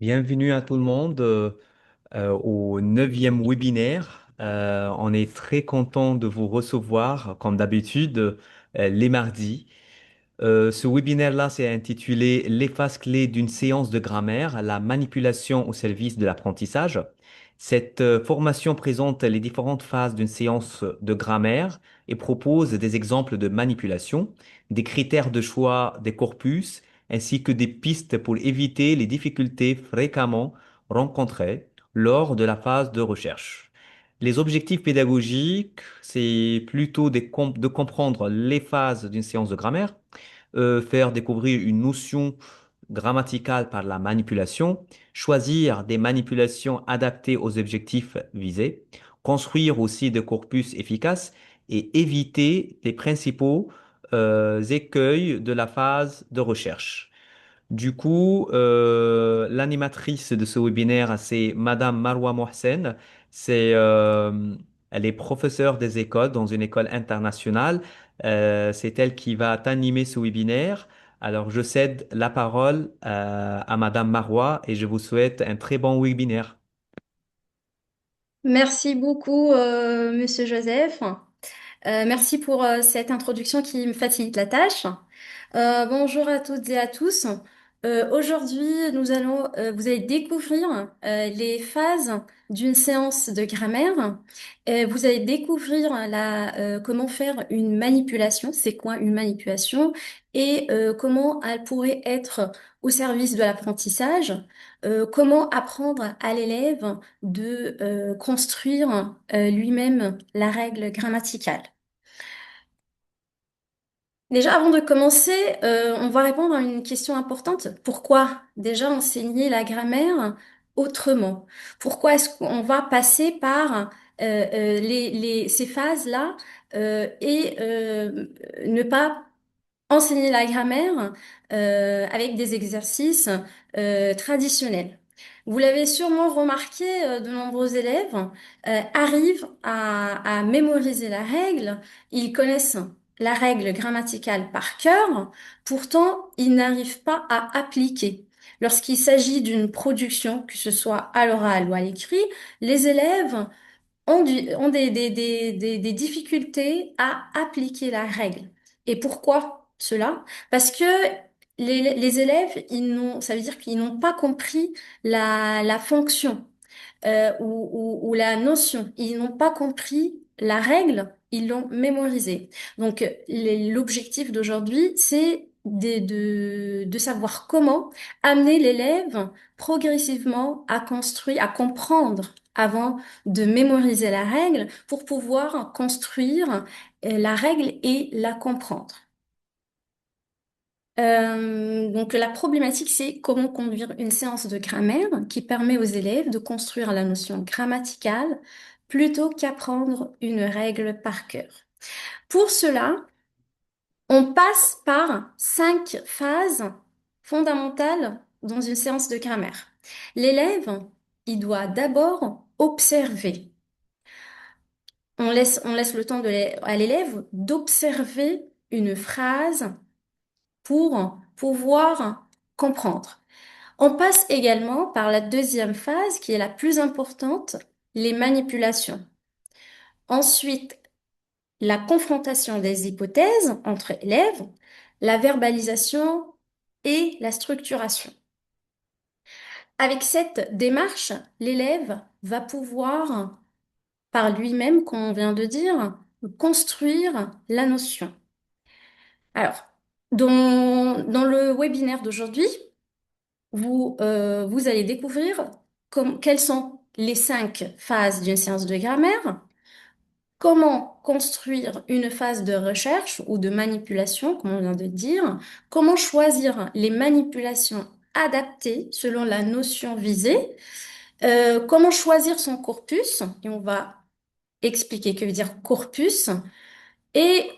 Bienvenue à tout le monde au neuvième webinaire. On est très content de vous recevoir, comme d'habitude, les mardis. Ce webinaire-là, c'est intitulé Les phases clés d'une séance de grammaire, la manipulation au service de l'apprentissage. Cette formation présente les différentes phases d'une séance de grammaire et propose des exemples de manipulation, des critères de choix des corpus, ainsi que des pistes pour éviter les difficultés fréquemment rencontrées lors de la phase de recherche. Les objectifs pédagogiques, c'est plutôt de comprendre les phases d'une séance de grammaire, faire découvrir une notion grammaticale par la manipulation, choisir des manipulations adaptées aux objectifs visés, construire aussi des corpus efficaces et éviter les principaux écueils de la phase de recherche. Du coup, l'animatrice de ce webinaire, c'est Madame Marwa Mohsen. C'est, elle est professeure des écoles dans une école internationale. C'est elle qui va animer ce webinaire. Alors, je cède la parole à Madame Marwa et je vous souhaite un très bon webinaire. Merci beaucoup, Monsieur Joseph. Merci pour cette introduction qui me facilite la tâche. Bonjour à toutes et à tous. Aujourd'hui, vous allez découvrir les phases d'une séance de grammaire. Vous allez découvrir comment faire une manipulation, c'est quoi une manipulation, et comment elle pourrait être au service de l'apprentissage. Comment apprendre à l'élève de construire lui-même la règle grammaticale. Déjà, avant de commencer, on va répondre à une question importante. Pourquoi déjà enseigner la grammaire autrement? Pourquoi est-ce qu'on va passer par ces phases-là et ne pas enseigner la grammaire avec des exercices traditionnels? Vous l'avez sûrement remarqué, de nombreux élèves arrivent à mémoriser la règle, ils connaissent la règle grammaticale par cœur, pourtant ils n'arrivent pas à appliquer. Lorsqu'il s'agit d'une production, que ce soit à l'oral ou à l'écrit, les élèves ont des difficultés à appliquer la règle. Et pourquoi cela? Parce que les élèves, ça veut dire qu'ils n'ont pas compris la fonction ou la notion. Ils n'ont pas compris la règle, ils l'ont mémorisée. Donc, l'objectif d'aujourd'hui, c'est de savoir comment amener l'élève progressivement à construire, à comprendre avant de mémoriser la règle pour pouvoir construire la règle et la comprendre. Donc la problématique, c'est comment conduire une séance de grammaire qui permet aux élèves de construire la notion grammaticale plutôt qu'apprendre une règle par cœur. Pour cela, on passe par 5 phases fondamentales dans une séance de grammaire. L'élève, il doit d'abord observer. On laisse le temps à l'élève d'observer une phrase pour pouvoir comprendre. On passe également par la deuxième phase qui est la plus importante, les manipulations. Ensuite, la confrontation des hypothèses entre élèves, la verbalisation et la structuration. Avec cette démarche, l'élève va pouvoir, par lui-même, comme on vient de dire, construire la notion. Alors, dans le webinaire d'aujourd'hui, vous allez découvrir quelles sont les 5 phases d'une séance de grammaire, comment construire une phase de recherche ou de manipulation, comme on vient de dire, comment choisir les manipulations adaptées selon la notion visée, comment choisir son corpus, et on va expliquer que veut dire corpus, et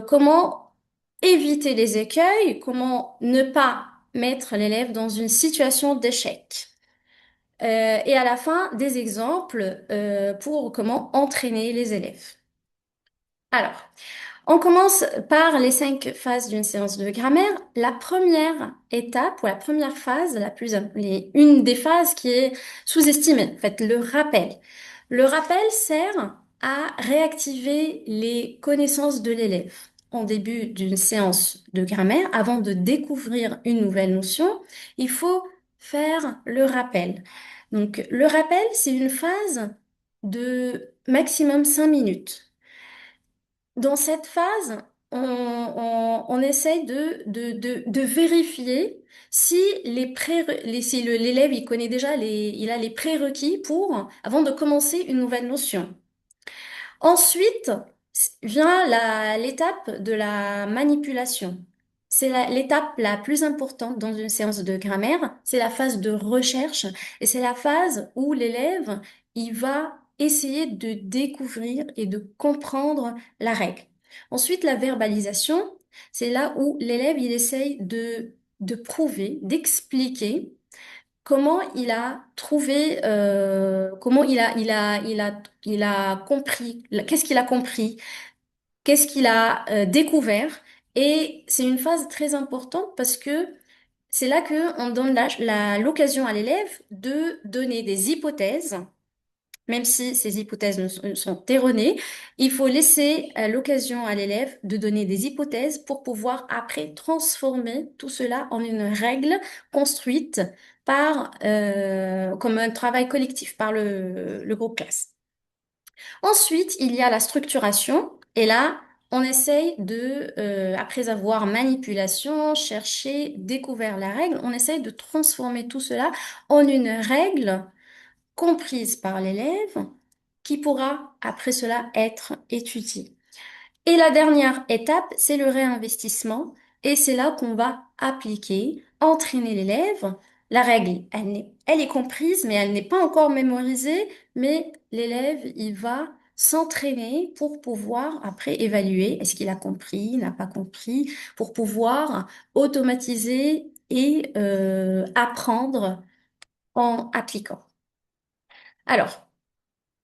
comment éviter les écueils, comment ne pas mettre l'élève dans une situation d'échec. Et à la fin, des exemples pour comment entraîner les élèves. Alors, On commence par les 5 phases d'une séance de grammaire. La première étape ou la première phase, une des phases qui est sous-estimée, en fait, le rappel. Le rappel sert à réactiver les connaissances de l'élève. En début d'une séance de grammaire, avant de découvrir une nouvelle notion, il faut faire le rappel. Donc, le rappel, c'est une phase de maximum 5 minutes. Dans cette phase, on essaye de vérifier si l'élève il connaît déjà il a les prérequis avant de commencer une nouvelle notion. Ensuite vient l'étape de la manipulation. C'est l'étape la plus importante dans une séance de grammaire. C'est la phase de recherche et c'est la phase où l'élève, il va essayer de découvrir et de comprendre la règle. Ensuite, la verbalisation, c'est là où l'élève, il essaye de prouver, d'expliquer comment il a trouvé, comment il a compris, qu'est-ce qu'il a compris, qu'est-ce qu'il a découvert. Et c'est une phase très importante parce que c'est là que on donne l'occasion à l'élève de donner des hypothèses. Même si ces hypothèses sont erronées, il faut laisser l'occasion à l'élève de donner des hypothèses pour pouvoir après transformer tout cela en une règle construite comme un travail collectif par le groupe classe. Ensuite, il y a la structuration et là, on essaye après avoir manipulation, cherché, découvert la règle, on essaye de transformer tout cela en une règle comprise par l'élève qui pourra après cela être étudiée. Et la dernière étape, c'est le réinvestissement et c'est là qu'on va appliquer, entraîner l'élève. La règle, elle est comprise, mais elle n'est pas encore mémorisée, mais l'élève, il va s'entraîner pour pouvoir après évaluer est-ce qu'il a compris, n'a pas compris, pour pouvoir automatiser et apprendre en appliquant. Alors,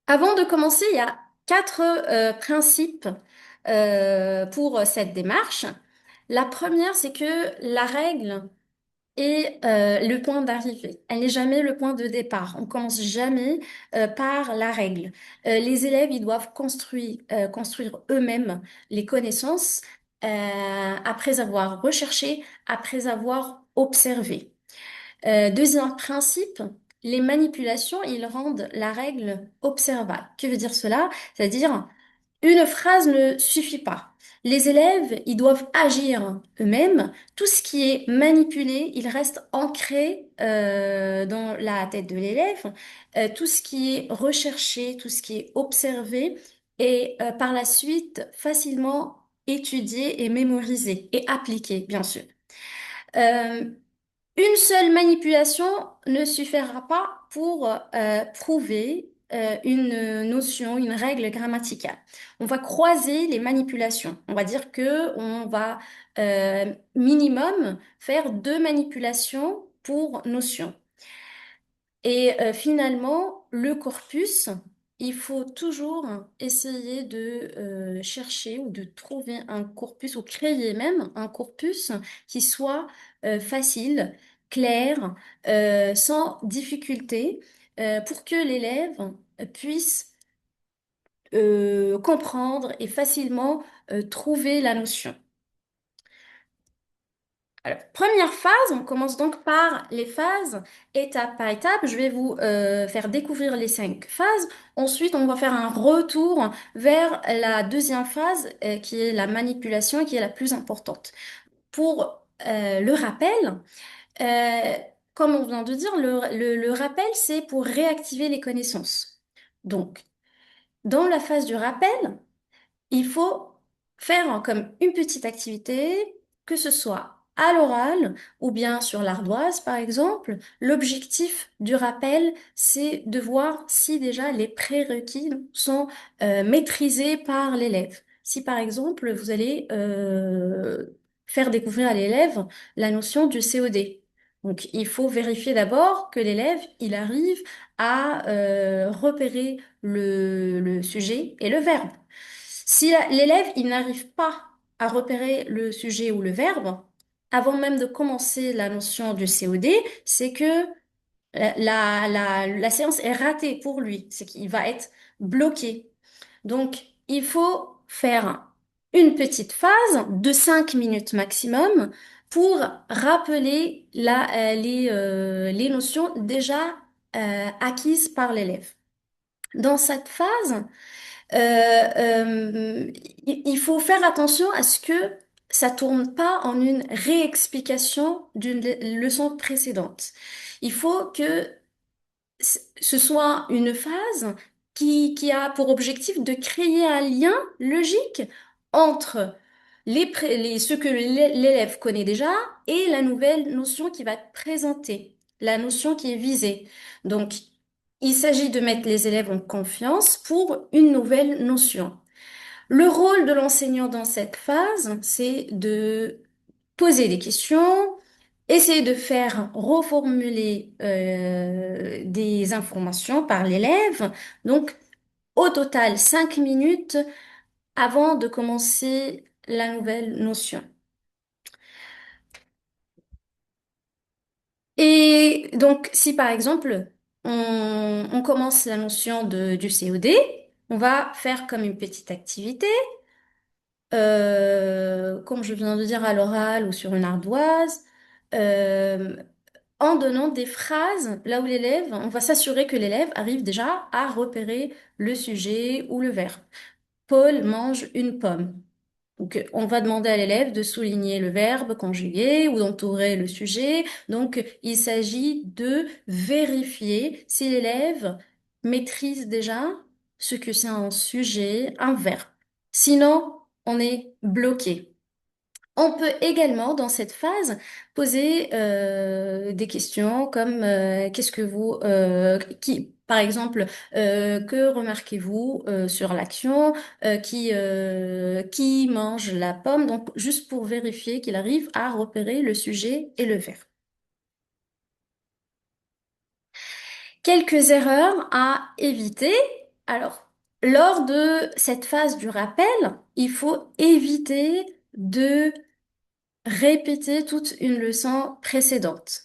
avant de commencer, il y a 4 principes pour cette démarche. La première, c'est que la règle est le point d'arrivée. Elle n'est jamais le point de départ. On commence jamais par la règle. Les élèves, ils doivent construire eux-mêmes les connaissances après avoir recherché, après avoir observé. Deuxième principe, les manipulations, ils rendent la règle observable. Que veut dire cela? C'est-à-dire, une phrase ne suffit pas. Les élèves, ils doivent agir eux-mêmes. Tout ce qui est manipulé, il reste ancré dans la tête de l'élève. Tout ce qui est recherché, tout ce qui est observé est par la suite facilement étudié et mémorisé et appliqué, bien sûr. Euh, une seule manipulation ne suffira pas pour prouver une notion, une règle grammaticale. On va croiser les manipulations. On va dire que on va minimum faire 2 manipulations pour notion. Et finalement, le corpus, il faut toujours essayer de chercher ou de trouver un corpus ou créer même un corpus qui soit facile, clair, sans difficulté, pour que l'élève puisse comprendre et facilement trouver la notion. Alors, première phase, on commence donc par les phases, étape par étape. Je vais vous faire découvrir les 5 phases. Ensuite, on va faire un retour vers la deuxième phase, qui est la manipulation et qui est la plus importante. Pour le rappel, euh, comme on vient de dire, le rappel, c'est pour réactiver les connaissances. Donc, dans la phase du rappel, il faut faire comme une petite activité, que ce soit à l'oral ou bien sur l'ardoise, par exemple. L'objectif du rappel, c'est de voir si déjà les prérequis sont maîtrisés par l'élève. Si par exemple, vous allez faire découvrir à l'élève la notion du COD. Donc, il faut vérifier d'abord que l'élève, il arrive à repérer le sujet et le verbe. Si l'élève, il n'arrive pas à repérer le sujet ou le verbe, avant même de commencer la notion du COD, c'est que la séance est ratée pour lui, c'est qu'il va être bloqué. Donc, il faut faire une petite phase de 5 minutes maximum pour rappeler les notions déjà acquises par l'élève. Dans cette phase, il faut faire attention à ce que ça tourne pas en une réexplication d'une leçon précédente. Il faut que ce soit une phase qui a pour objectif de créer un lien logique entre ce que l'élève connaît déjà et la nouvelle notion qui va être présentée, la notion qui est visée. Donc, il s'agit de mettre les élèves en confiance pour une nouvelle notion. Le rôle de l'enseignant dans cette phase, c'est de poser des questions, essayer de faire reformuler des informations par l'élève. Donc, au total, 5 minutes avant de commencer la nouvelle notion. Et donc, si par exemple, on commence la notion du COD, on va faire comme une petite activité, comme je viens de dire à l'oral ou sur une ardoise, euh, en donnant des phrases là où l'élève, on va s'assurer que l'élève arrive déjà à repérer le sujet ou le verbe. Paul mange une pomme. Donc, on va demander à l'élève de souligner le verbe conjugué ou d'entourer le sujet. Donc, il s'agit de vérifier si l'élève maîtrise déjà ce que c'est un sujet, un verbe. Sinon, on est bloqué. On peut également, dans cette phase, poser des questions comme qu'est-ce que vous, par exemple, que remarquez-vous sur l'action, qui mange la pomme, donc juste pour vérifier qu'il arrive à repérer le sujet et le verbe. Quelques erreurs à éviter. Alors, lors de cette phase du rappel, il faut éviter de répéter toute une leçon précédente.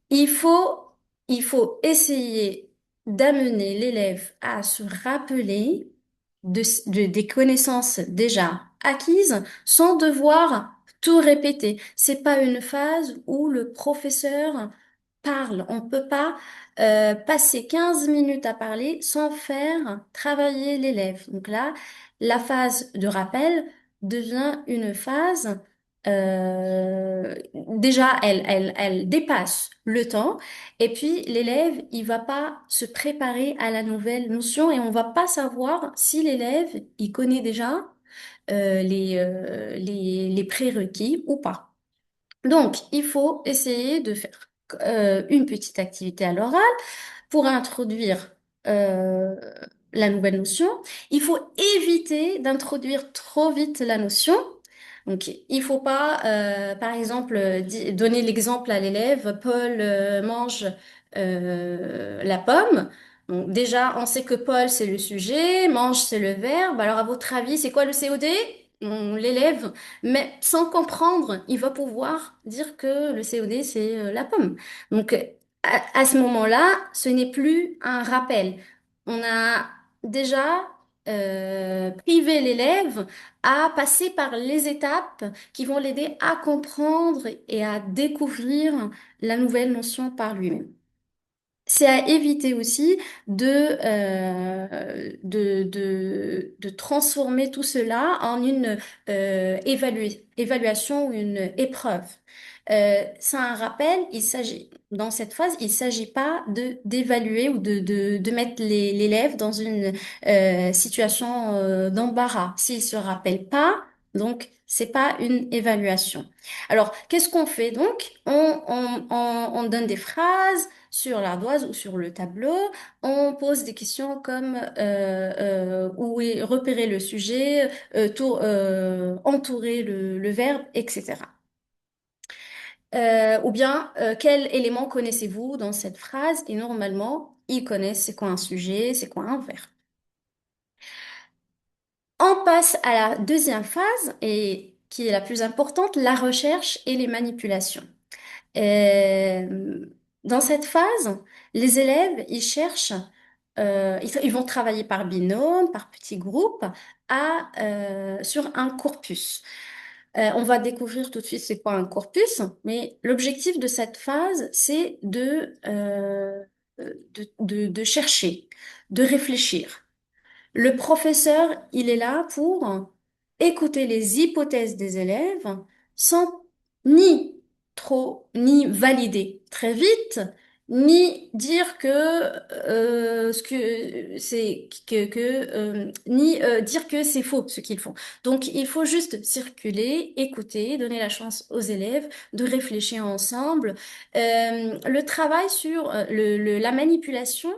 Il faut, il faut essayer d'amener l'élève à se rappeler des connaissances déjà acquises sans devoir tout répéter. C'est pas une phase où le professeur parle. On peut pas passer 15 minutes à parler sans faire travailler l'élève. Donc là, la phase de rappel devient une phase déjà, elle dépasse le temps et puis l'élève, il va pas se préparer à la nouvelle notion et on va pas savoir si l'élève, il connaît déjà les prérequis ou pas. Donc, il faut essayer de faire une petite activité à l'oral pour introduire euh, la nouvelle notion. Il faut éviter d'introduire trop vite la notion. Donc, il faut pas, par exemple, donner l'exemple à l'élève, Paul mange la pomme. Donc, déjà, on sait que Paul, c'est le sujet, mange, c'est le verbe. Alors, à votre avis, c'est quoi le COD? L'élève, mais sans comprendre, il va pouvoir dire que le COD, c'est la pomme. Donc, à ce moment-là, ce n'est plus un rappel. On a déjà privé l'élève à passer par les étapes qui vont l'aider à comprendre et à découvrir la nouvelle notion par lui-même. C'est à éviter aussi de transformer tout cela en une évaluation ou une épreuve. C'est un rappel, dans cette phase, il s'agit pas d'évaluer ou de mettre l'élève dans une situation d'embarras. S'il se rappelle pas, donc c'est pas une évaluation. Alors, qu'est-ce qu'on fait donc? On donne des phrases sur l'ardoise ou sur le tableau. On pose des questions comme où est repérer le sujet, entourer le verbe, etc. Ou bien quel élément connaissez-vous dans cette phrase? Et normalement, ils connaissent c'est quoi un sujet, c'est quoi un verbe. On passe à la deuxième phase et qui est la plus importante, la recherche et les manipulations. Euh, Dans cette phase, les élèves, ils cherchent, ils vont travailler par binôme, par petits groupes, sur un corpus. On va découvrir tout de suite c'est quoi un corpus, mais l'objectif de cette phase, c'est de chercher, de réfléchir. Le professeur, il est là pour écouter les hypothèses des élèves sans ni ni valider très vite, ni dire ni dire que c'est faux ce qu'ils font. Donc, il faut juste circuler, écouter, donner la chance aux élèves de réfléchir ensemble. Le travail sur la manipulation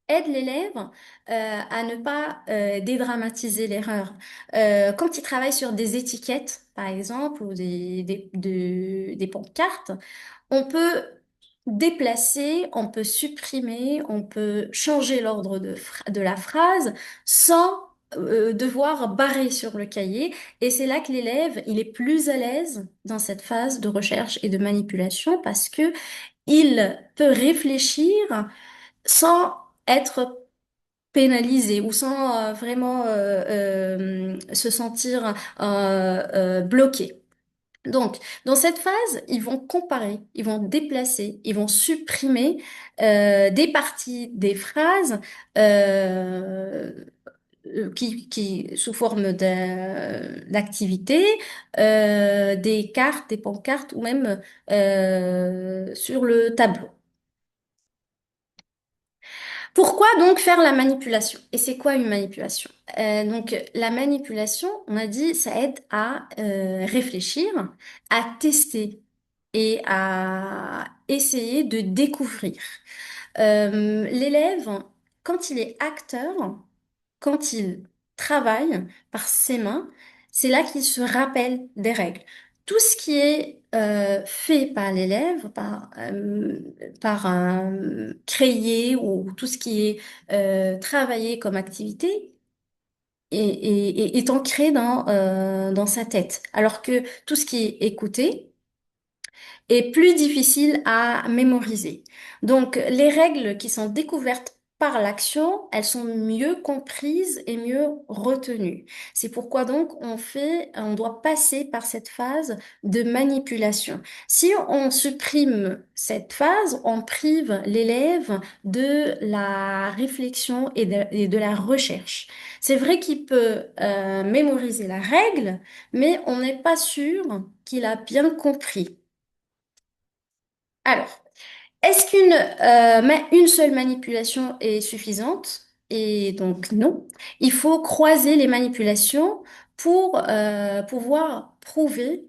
aide l'élève à ne pas dédramatiser l'erreur. Quand il travaille sur des étiquettes, par exemple, ou des pancartes, on peut déplacer, on peut supprimer, on peut changer l'ordre de la phrase sans devoir barrer sur le cahier. Et c'est là que l'élève, il est plus à l'aise dans cette phase de recherche et de manipulation parce que il peut réfléchir sans être pénalisé ou sans vraiment se sentir bloqué. Donc, dans cette phase, ils vont comparer, ils vont déplacer, ils vont supprimer des parties des phrases sous forme d'activités, des cartes, des pancartes ou même sur le tableau. Pourquoi donc faire la manipulation? Et c'est quoi une manipulation? Donc la manipulation, on a dit, ça aide à réfléchir, à tester et à essayer de découvrir. L'élève, quand il est acteur, quand il travaille par ses mains, c'est là qu'il se rappelle des règles. Tout ce qui est fait par l'élève, par un créé ou tout ce qui est travaillé comme activité est ancré dans sa tête. Alors que tout ce qui est écouté, est plus difficile à mémoriser. Donc, les règles qui sont découvertes par l'action, elles sont mieux comprises et mieux retenues. C'est pourquoi donc on doit passer par cette phase de manipulation. Si on supprime cette phase, on prive l'élève de la réflexion et de la recherche. C'est vrai qu'il peut mémoriser la règle, mais on n'est pas sûr qu'il a bien compris. Alors, est-ce une seule manipulation est suffisante? Et donc non. Il faut croiser les manipulations pour pouvoir prouver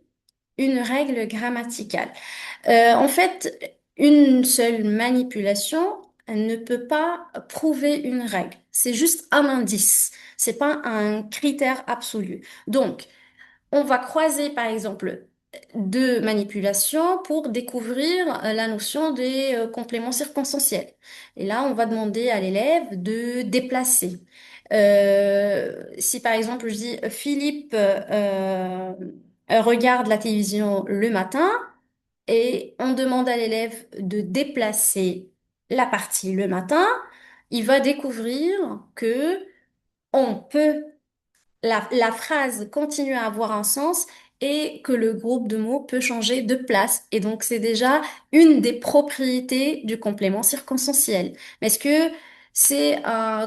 une règle grammaticale. En fait, une seule manipulation elle ne peut pas prouver une règle. C'est juste un indice. C'est pas un critère absolu. Donc, on va croiser, par exemple, deux manipulations pour découvrir la notion des compléments circonstanciels. Et là, on va demander à l'élève de déplacer. Si par exemple je dis Philippe regarde la télévision le matin et on demande à l'élève de déplacer la partie le matin, il va découvrir que on peut la phrase continue à avoir un sens et que le groupe de mots peut changer de place. Et donc, c'est déjà une des propriétés du complément circonstanciel. Mais est-ce que c'est,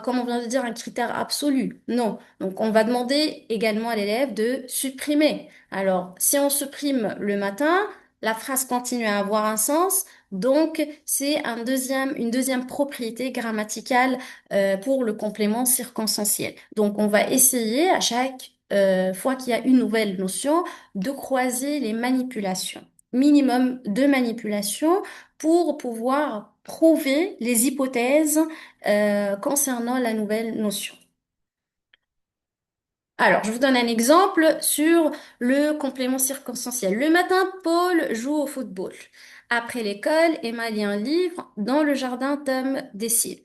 comme on vient de dire, un critère absolu? Non. Donc, on va demander également à l'élève de supprimer. Alors, si on supprime le matin, la phrase continue à avoir un sens. Donc, c'est une deuxième propriété grammaticale pour le complément circonstanciel. Donc, on va essayer à chaque fois qu'il y a une nouvelle notion de croiser les manipulations. Minimum de manipulations pour pouvoir prouver les hypothèses concernant la nouvelle notion. Alors, je vous donne un exemple sur le complément circonstanciel. Le matin, Paul joue au football. Après l'école, Emma lit un livre. Dans le jardin, Tom dessine.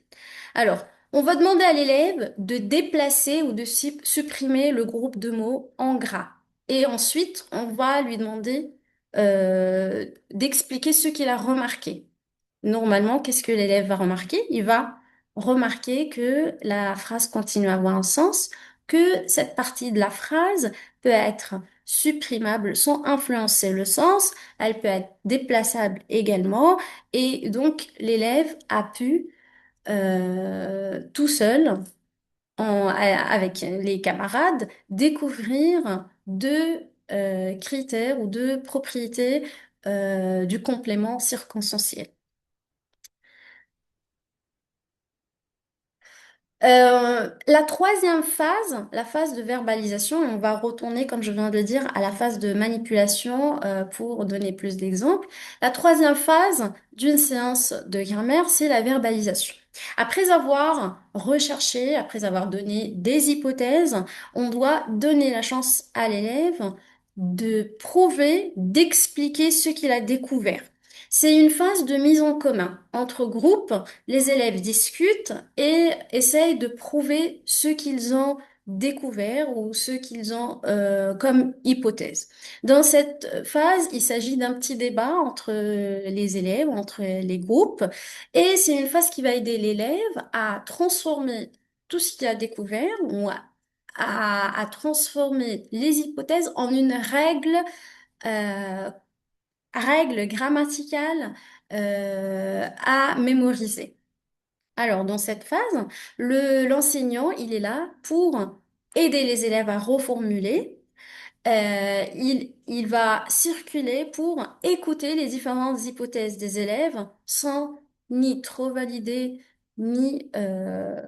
Alors, On va demander à l'élève de déplacer ou de supprimer le groupe de mots en gras. Et ensuite, on va lui demander d'expliquer ce qu'il a remarqué. Normalement, qu'est-ce que l'élève va remarquer? Il va remarquer que la phrase continue à avoir un sens, que cette partie de la phrase peut être supprimable sans influencer le sens, elle peut être déplaçable également, et donc l'élève a pu tout seul, avec les camarades, découvrir deux critères ou deux propriétés du complément circonstanciel. La troisième phase, la phase de verbalisation, on va retourner, comme je viens de le dire, à la phase de manipulation pour donner plus d'exemples. La troisième phase d'une séance de grammaire, c'est la verbalisation. Après avoir recherché, après avoir donné des hypothèses, on doit donner la chance à l'élève de prouver, d'expliquer ce qu'il a découvert. C'est une phase de mise en commun entre groupes. Les élèves discutent et essayent de prouver ce qu'ils ont découvert ou ce qu'ils ont comme hypothèse. Dans cette phase, il s'agit d'un petit débat entre les élèves, entre les groupes, et c'est une phase qui va aider l'élève à transformer tout ce qu'il a découvert ou à transformer les hypothèses en une euh, règle grammaticale à mémoriser. Alors, dans cette phase, l'enseignant, il est là pour aider les élèves à reformuler. Il va circuler pour écouter les différentes hypothèses des élèves sans ni trop valider, ni euh,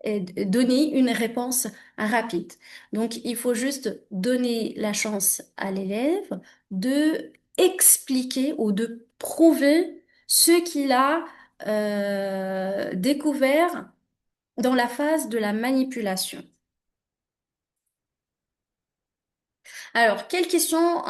et donner une réponse rapide. Donc, il faut juste donner la chance à l'élève de expliquer ou de prouver ce qu'il a découvert dans la phase de la manipulation. Alors, quelles questions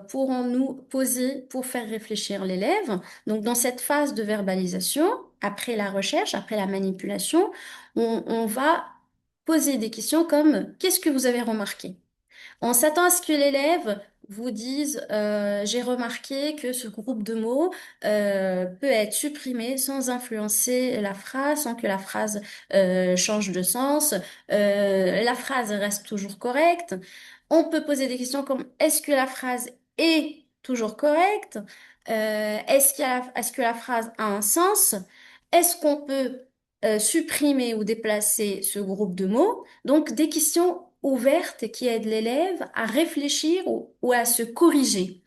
pourrons-nous poser pour faire réfléchir l'élève? Donc, dans cette phase de verbalisation, après la recherche, après la manipulation, on va poser des questions comme qu'est-ce que vous avez remarqué? On s'attend à ce que l'élève vous dise, j'ai remarqué que ce groupe de mots peut être supprimé sans influencer la phrase, sans que la phrase change de sens. La phrase reste toujours correcte. On peut poser des questions comme, est-ce que la phrase est toujours correcte? Est-ce que la phrase a un sens? Est-ce qu'on peut supprimer ou déplacer ce groupe de mots? Donc, des questions ouvertes qui aident l'élève à réfléchir ou à se corriger.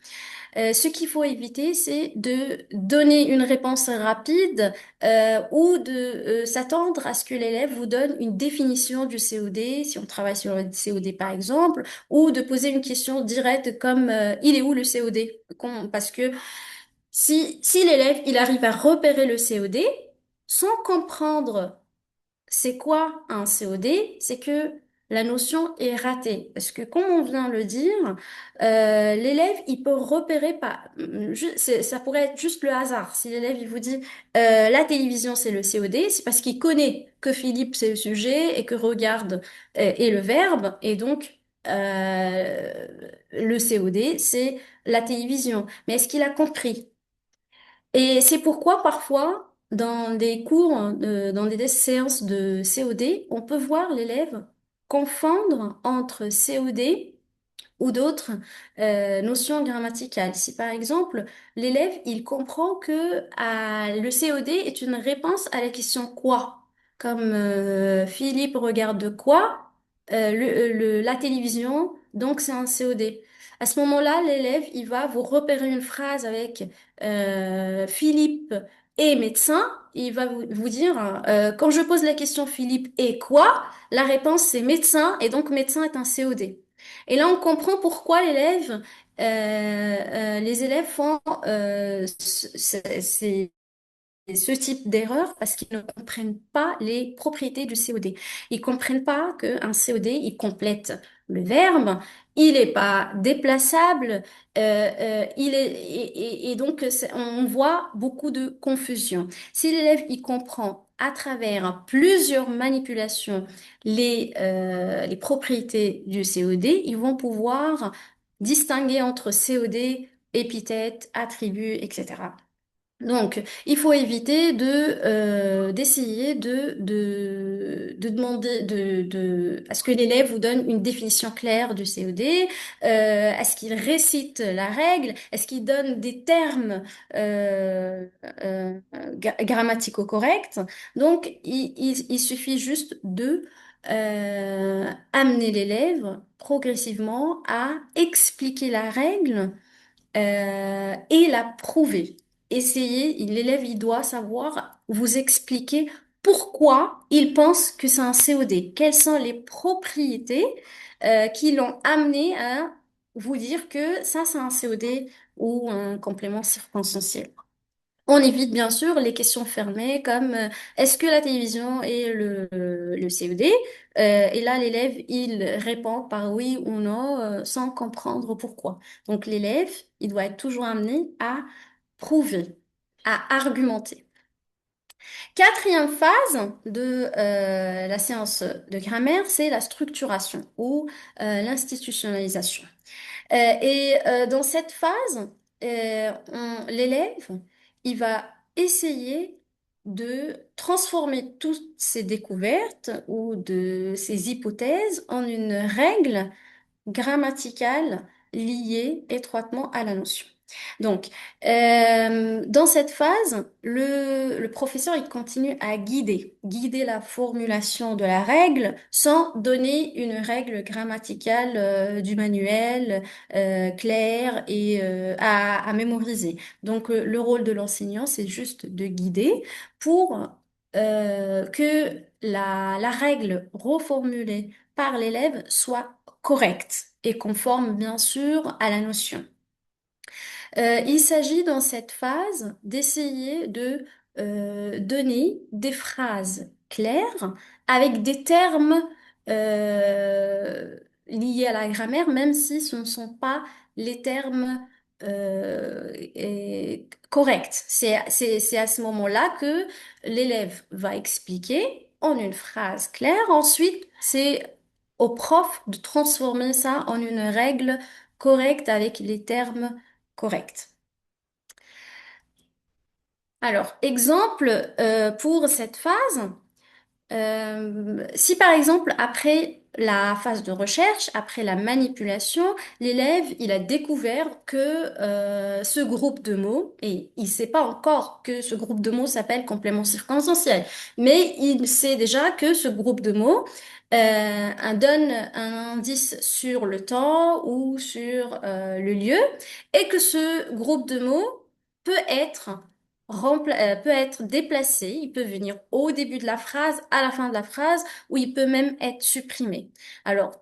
Ce qu'il faut éviter, c'est de donner une réponse rapide ou de s'attendre à ce que l'élève vous donne une définition du COD, si on travaille sur le COD par exemple, ou de poser une question directe comme il est où le COD? Parce que si l'élève il arrive à repérer le COD sans comprendre c'est quoi un COD? C'est que la notion est ratée. Parce que, comme on vient de le dire, l'élève, il peut repérer pas. Ça pourrait être juste le hasard. Si l'élève, il vous dit la télévision, c'est le COD, c'est parce qu'il connaît que Philippe, c'est le sujet et que regarde est le verbe. Et donc, le COD, c'est la télévision. Mais est-ce qu'il a compris? Et c'est pourquoi parfois, dans des cours, dans des séances de COD, on peut voir l'élève confondre entre COD ou d'autres notions grammaticales. Si par exemple, l'élève, il comprend que le COD est une réponse à la question quoi, comme Philippe regarde quoi, la télévision, donc c'est un COD. À ce moment-là, l'élève, il va vous repérer une phrase avec Philippe est médecin. Il va vous dire, quand je pose la question Philippe est quoi, la réponse c'est médecin et donc médecin est un COD. Et là, on comprend pourquoi les élèves font ce type d'erreur parce qu'ils ne comprennent pas les propriétés du COD. Ils comprennent pas qu'un COD, il complète le verbe, il n'est pas déplaçable, et donc on voit beaucoup de confusion. Si l'élève il comprend à travers plusieurs manipulations les propriétés du COD, ils vont pouvoir distinguer entre COD, épithète, attribut, etc. Donc, il faut éviter d'essayer de demander à ce que l'élève vous donne une définition claire du COD, à ce qu'il récite la règle, est-ce qu'il donne des termes grammaticaux corrects. Donc, il suffit juste de amener l'élève progressivement à expliquer la règle et la prouver. L'élève, il doit savoir vous expliquer pourquoi il pense que c'est un COD. Quelles sont les propriétés qui l'ont amené à vous dire que ça, c'est un COD ou un complément circonstanciel. On évite bien sûr les questions fermées comme est-ce que la télévision est le COD? Et là, l'élève, il répond par oui ou non sans comprendre pourquoi. Donc, l'élève, il doit être toujours amené à prouver, à argumenter. Quatrième phase de la séance de grammaire, c'est la structuration ou l'institutionnalisation. Dans cette phase, l'élève, il va essayer de transformer toutes ces découvertes ou de ces hypothèses en une règle grammaticale liée étroitement à la notion. Donc, dans cette phase, le professeur, il continue à guider la formulation de la règle sans donner une règle grammaticale du manuel claire et à mémoriser. Donc, le rôle de l'enseignant, c'est juste de guider pour que la règle reformulée par l'élève soit correcte et conforme, bien sûr, à la notion. Il s'agit dans cette phase d'essayer de donner des phrases claires avec des termes liés à la grammaire, même si ce ne sont pas les termes corrects. C'est à ce moment-là que l'élève va expliquer en une phrase claire. Ensuite, c'est au prof de transformer ça en une règle correcte avec les termes correct. Alors, exemple pour cette phase, si par exemple après la phase de recherche, après la manipulation, l'élève il a découvert que ce groupe de mots, et il sait pas encore que ce groupe de mots s'appelle complément circonstanciel, mais il sait déjà que ce groupe de mots donne un indice sur le temps ou sur le lieu, et que ce groupe de mots peut être peut être déplacé, il peut venir au début de la phrase, à la fin de la phrase, ou il peut même être supprimé. Alors,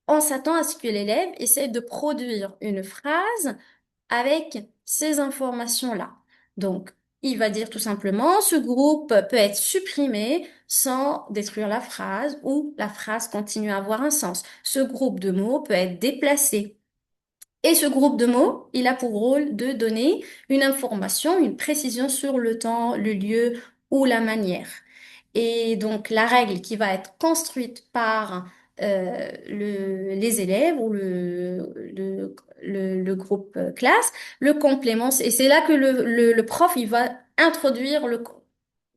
on s'attend à ce que l'élève essaie de produire une phrase avec ces informations-là. Donc, il va dire tout simplement, ce groupe peut être supprimé sans détruire la phrase ou la phrase continue à avoir un sens. Ce groupe de mots peut être déplacé. Et ce groupe de mots, il a pour rôle de donner une information, une précision sur le temps, le lieu ou la manière. Et donc, la règle qui va être construite par les élèves ou le groupe classe, le complément, et c'est là que le prof, il va introduire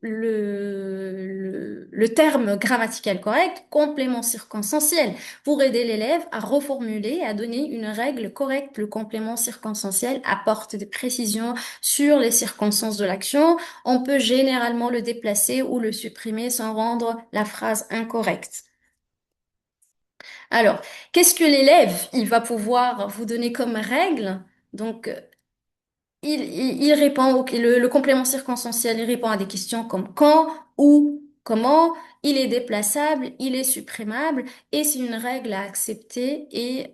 le terme grammatical correct, complément circonstanciel, pour aider l'élève à reformuler, à donner une règle correcte. Le complément circonstanciel apporte des précisions sur les circonstances de l'action. On peut généralement le déplacer ou le supprimer sans rendre la phrase incorrecte. Alors, qu'est-ce que l'élève, il va pouvoir vous donner comme règle? Donc, il répond, le complément circonstanciel, il répond à des questions comme quand, où, comment, il est déplaçable, il est supprimable, et c'est une règle à accepter. Et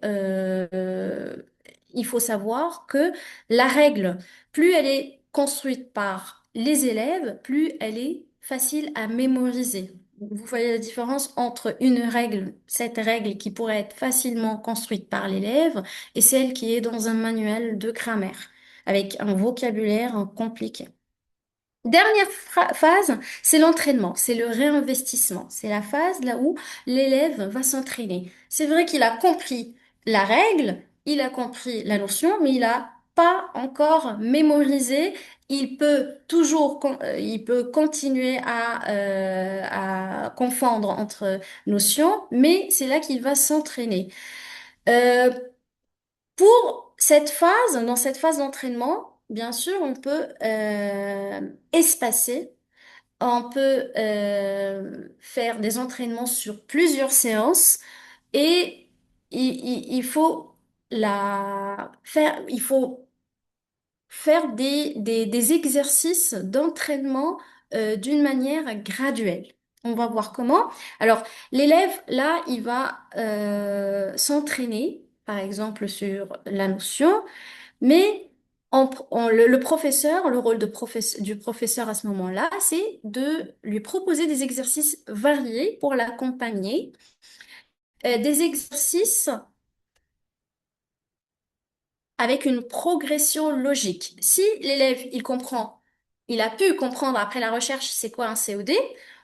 il faut savoir que la règle, plus elle est construite par les élèves, plus elle est facile à mémoriser. Vous voyez la différence entre une règle, cette règle qui pourrait être facilement construite par l'élève, et celle qui est dans un manuel de grammaire, avec un vocabulaire compliqué. Dernière phase, c'est l'entraînement, c'est le réinvestissement. C'est la phase là où l'élève va s'entraîner. C'est vrai qu'il a compris la règle, il a compris la notion, mais il n'a pas encore mémorisé. Il peut toujours, il peut continuer à confondre entre notions, mais c'est là qu'il va s'entraîner. Euh, pour cette phase, dans cette phase d'entraînement, bien sûr, on peut espacer. On peut faire des entraînements sur plusieurs séances et il faut il faut faire des exercices d'entraînement d'une manière graduelle. On va voir comment. Alors, l'élève, là, il va s'entraîner, par exemple, sur la notion, mais le professeur, le rôle du professeur à ce moment-là, c'est de lui proposer des exercices variés pour l'accompagner, des exercices avec une progression logique. Si l'élève, il comprend, il a pu comprendre après la recherche c'est quoi un COD,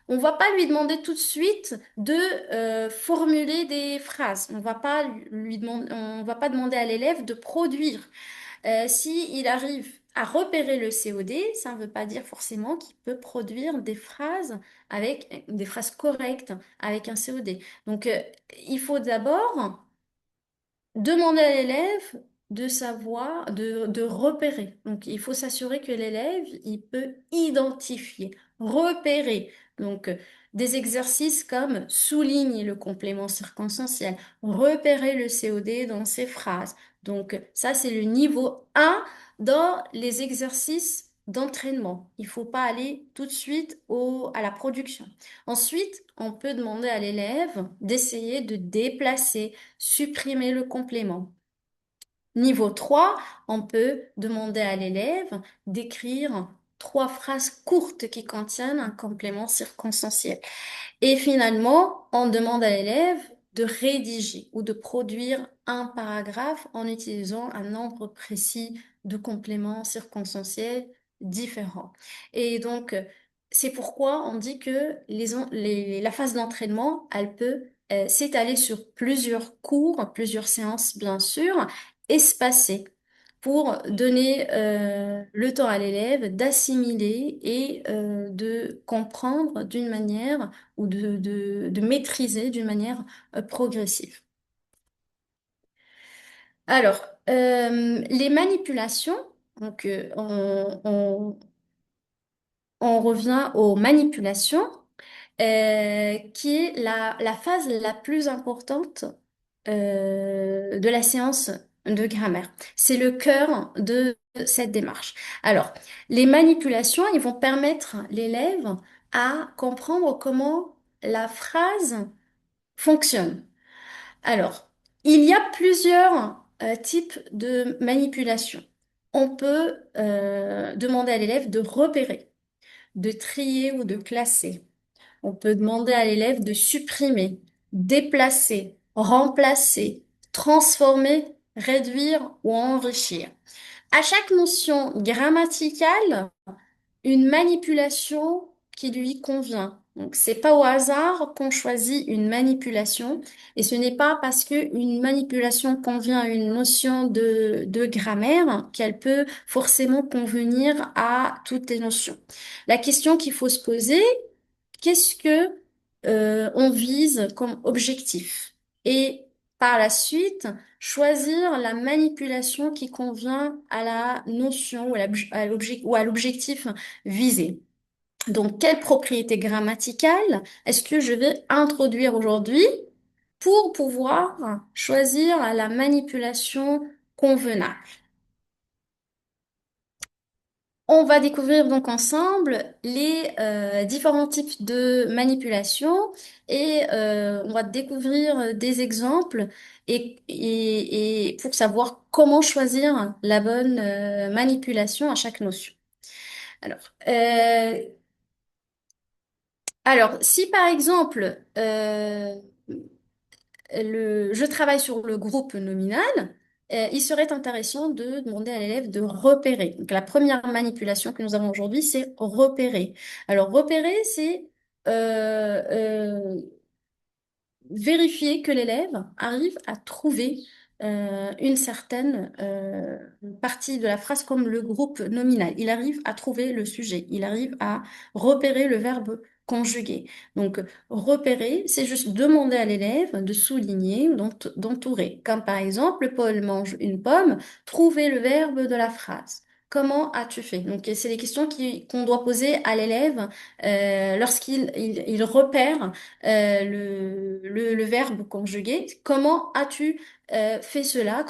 on va pas lui demander tout de suite de formuler des phrases. On va pas lui demander, on va pas demander à l'élève de produire. Si il arrive à repérer le COD, ça ne veut pas dire forcément qu'il peut produire des phrases avec des phrases correctes avec un COD. Donc, il faut d'abord demander à l'élève de savoir, de repérer. Donc, il faut s'assurer que l'élève, il peut identifier, repérer. Donc, des exercices comme souligner le complément circonstanciel, repérer le COD dans ses phrases. Donc, ça, c'est le niveau 1 dans les exercices d'entraînement. Il faut pas aller tout de suite à la production. Ensuite, on peut demander à l'élève d'essayer de déplacer, supprimer le complément. Niveau 3, on peut demander à l'élève d'écrire 3 phrases courtes qui contiennent un complément circonstanciel. Et finalement, on demande à l'élève de rédiger ou de produire un paragraphe en utilisant un nombre précis de compléments circonstanciels différents. Et donc, c'est pourquoi on dit que la phase d'entraînement, elle peut s'étaler sur plusieurs cours, plusieurs séances, bien sûr, espacées pour donner le temps à l'élève d'assimiler et de comprendre d'une manière ou de maîtriser d'une manière progressive. Alors, les manipulations, donc on revient aux manipulations, qui est la phase la plus importante de la séance de grammaire. C'est le cœur de cette démarche. Alors, les manipulations, ils vont permettre l'élève à comprendre comment la phrase fonctionne. Alors, il y a plusieurs types de manipulation. On peut demander à l'élève de repérer, de trier ou de classer. On peut demander à l'élève de supprimer, déplacer, remplacer, transformer, réduire ou enrichir. À chaque notion grammaticale, une manipulation qui lui convient. Donc, c'est pas au hasard qu'on choisit une manipulation et ce n'est pas parce que une manipulation convient à une notion de grammaire qu'elle peut forcément convenir à toutes les notions. La question qu'il faut se poser, qu'est-ce que on vise comme objectif? Et par la suite, choisir la manipulation qui convient à la notion ou à l'objectif visé. Donc, quelle propriété grammaticale est-ce que je vais introduire aujourd'hui pour pouvoir choisir la manipulation convenable? On va découvrir donc ensemble les différents types de manipulation et on va découvrir des exemples et pour savoir comment choisir la bonne manipulation à chaque notion. Alors, euh, alors, si par exemple, je travaille sur le groupe nominal, il serait intéressant de demander à l'élève de repérer. Donc, la première manipulation que nous avons aujourd'hui, c'est repérer. Alors, repérer, c'est euh, euh, vérifier que l'élève arrive à trouver une certaine partie de la phrase comme le groupe nominal. Il arrive à trouver le sujet, il arrive à repérer le verbe conjugué. Donc, repérer, c'est juste demander à l'élève de souligner ou d'entourer. Comme par exemple, Paul mange une pomme, trouver le verbe de la phrase. Comment as-tu fait? Donc, c'est les questions qu'on doit poser à l'élève il repère le verbe conjugué. Comment as-tu fait cela?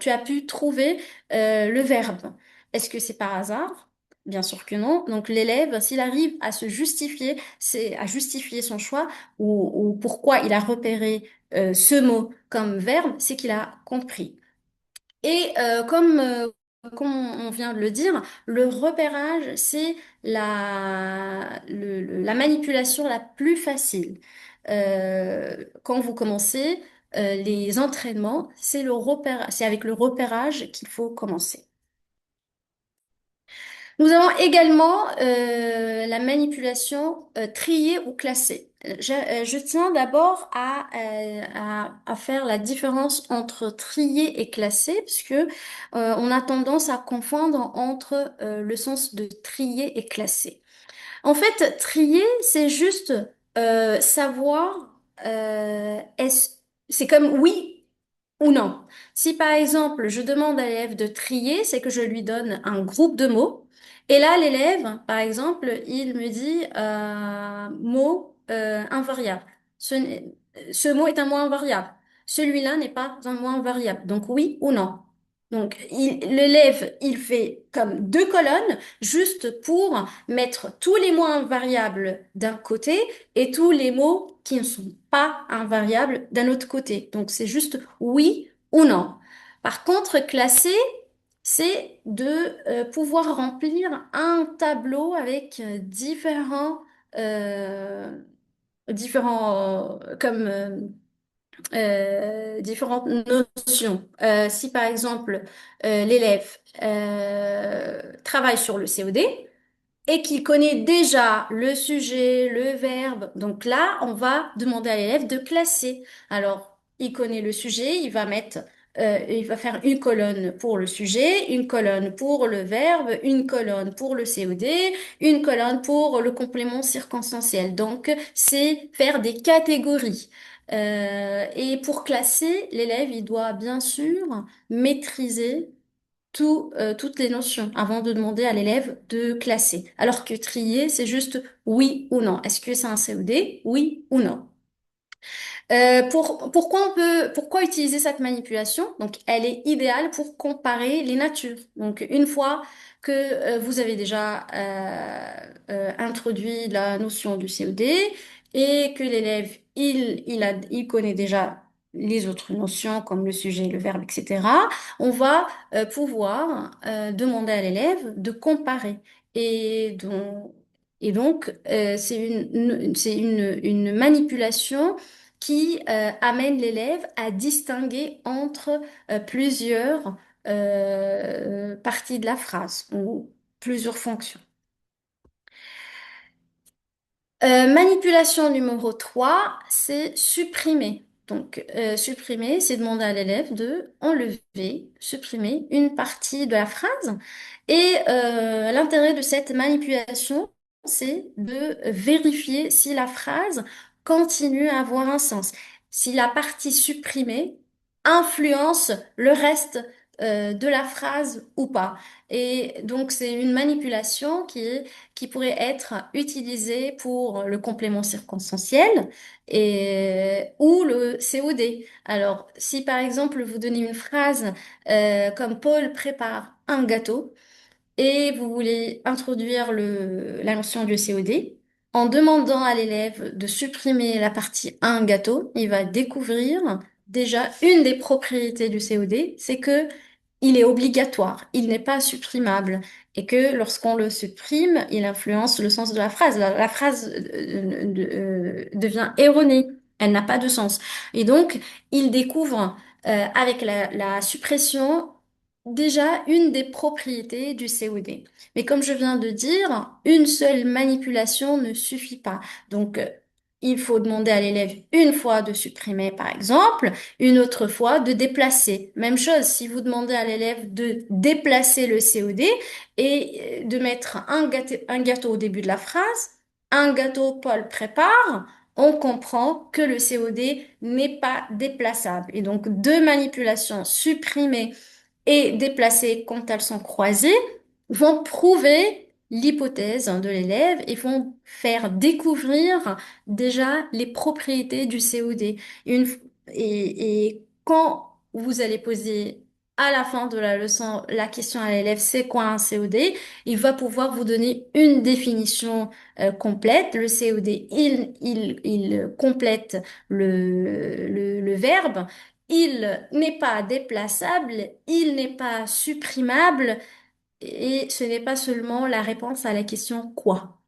Tu as pu trouver le verbe? Est-ce que c'est par hasard? Bien sûr que non. Donc l'élève, s'il arrive à se justifier, c'est à justifier son choix ou pourquoi il a repéré ce mot comme verbe, c'est qu'il a compris. Et comme on vient de le dire, le repérage, c'est la manipulation la plus facile. Quand vous commencez les entraînements, c'est avec le repérage qu'il faut commencer. Nous avons également la manipulation trier ou classer. Je tiens d'abord à faire la différence entre trier et classer, puisque on a tendance à confondre entre le sens de trier et classer. En fait, trier, c'est juste savoir, c'est comme oui ou non. Si par exemple, je demande à l'élève de trier, c'est que je lui donne un groupe de mots. Et là, l'élève, par exemple, il me dit mot invariable. Ce mot est un mot invariable. Celui-là n'est pas un mot invariable. Donc oui ou non. Donc l'élève, il fait comme deux colonnes juste pour mettre tous les mots invariables d'un côté et tous les mots qui ne sont pas invariables d'un autre côté. Donc c'est juste oui ou non. Par contre, classer, c'est de pouvoir remplir un tableau avec différentes notions. Si par exemple l'élève travaille sur le COD, et qu'il connaît déjà le sujet, le verbe. Donc là, on va demander à l'élève de classer. Alors, il connaît le sujet, il va faire une colonne pour le sujet, une colonne pour le verbe, une colonne pour le COD, une colonne pour le complément circonstanciel. Donc, c'est faire des catégories. Et pour classer, l'élève, il doit bien sûr maîtriser toutes les notions avant de demander à l'élève de classer. Alors que trier, c'est juste oui ou non. Est-ce que c'est un COD? Oui ou non. Pourquoi utiliser cette manipulation? Donc, elle est idéale pour comparer les natures. Donc, une fois que vous avez déjà introduit la notion du COD et que l'élève, il connaît déjà les autres notions comme le sujet, le verbe, etc., on va pouvoir demander à l'élève de comparer. Et donc, c'est une manipulation qui amène l'élève à distinguer entre plusieurs parties de la phrase ou plusieurs fonctions. Manipulation numéro 3, c'est supprimer. Donc, supprimer, c'est demander à l'élève de enlever, supprimer une partie de la phrase. Et l'intérêt de cette manipulation, c'est de vérifier si la phrase continue à avoir un sens, si la partie supprimée influence le reste de la phrase ou pas. Et donc, c'est une manipulation qui pourrait être utilisé pour le complément circonstanciel ou le COD. Alors, si par exemple vous donnez une phrase comme Paul prépare un gâteau et vous voulez introduire la notion du COD, en demandant à l'élève de supprimer la partie un gâteau, il va découvrir déjà une des propriétés du COD, c'est que il est obligatoire, il n'est pas supprimable. et que lorsqu'on le supprime, il influence le sens de la phrase. La phrase devient erronée, elle n'a pas de sens. Et donc, il découvre avec la suppression déjà une des propriétés du COD. Mais comme je viens de dire, une seule manipulation ne suffit pas. Donc, il faut demander à l'élève une fois de supprimer, par exemple, une autre fois de déplacer. Même chose, si vous demandez à l'élève de déplacer le COD et de mettre un gâteau au début de la phrase, un gâteau Paul prépare, on comprend que le COD n'est pas déplaçable. Et donc, deux manipulations supprimées et déplacées quand elles sont croisées vont prouver l'hypothèse de l'élève et vont faire découvrir déjà les propriétés du COD. Une, et quand vous allez poser à la fin de la leçon la question à l'élève, c'est quoi un COD? Il va pouvoir vous donner une définition complète. Le COD, il complète le verbe. Il n'est pas déplaçable, il n'est pas supprimable et ce n'est pas seulement la réponse à la question quoi.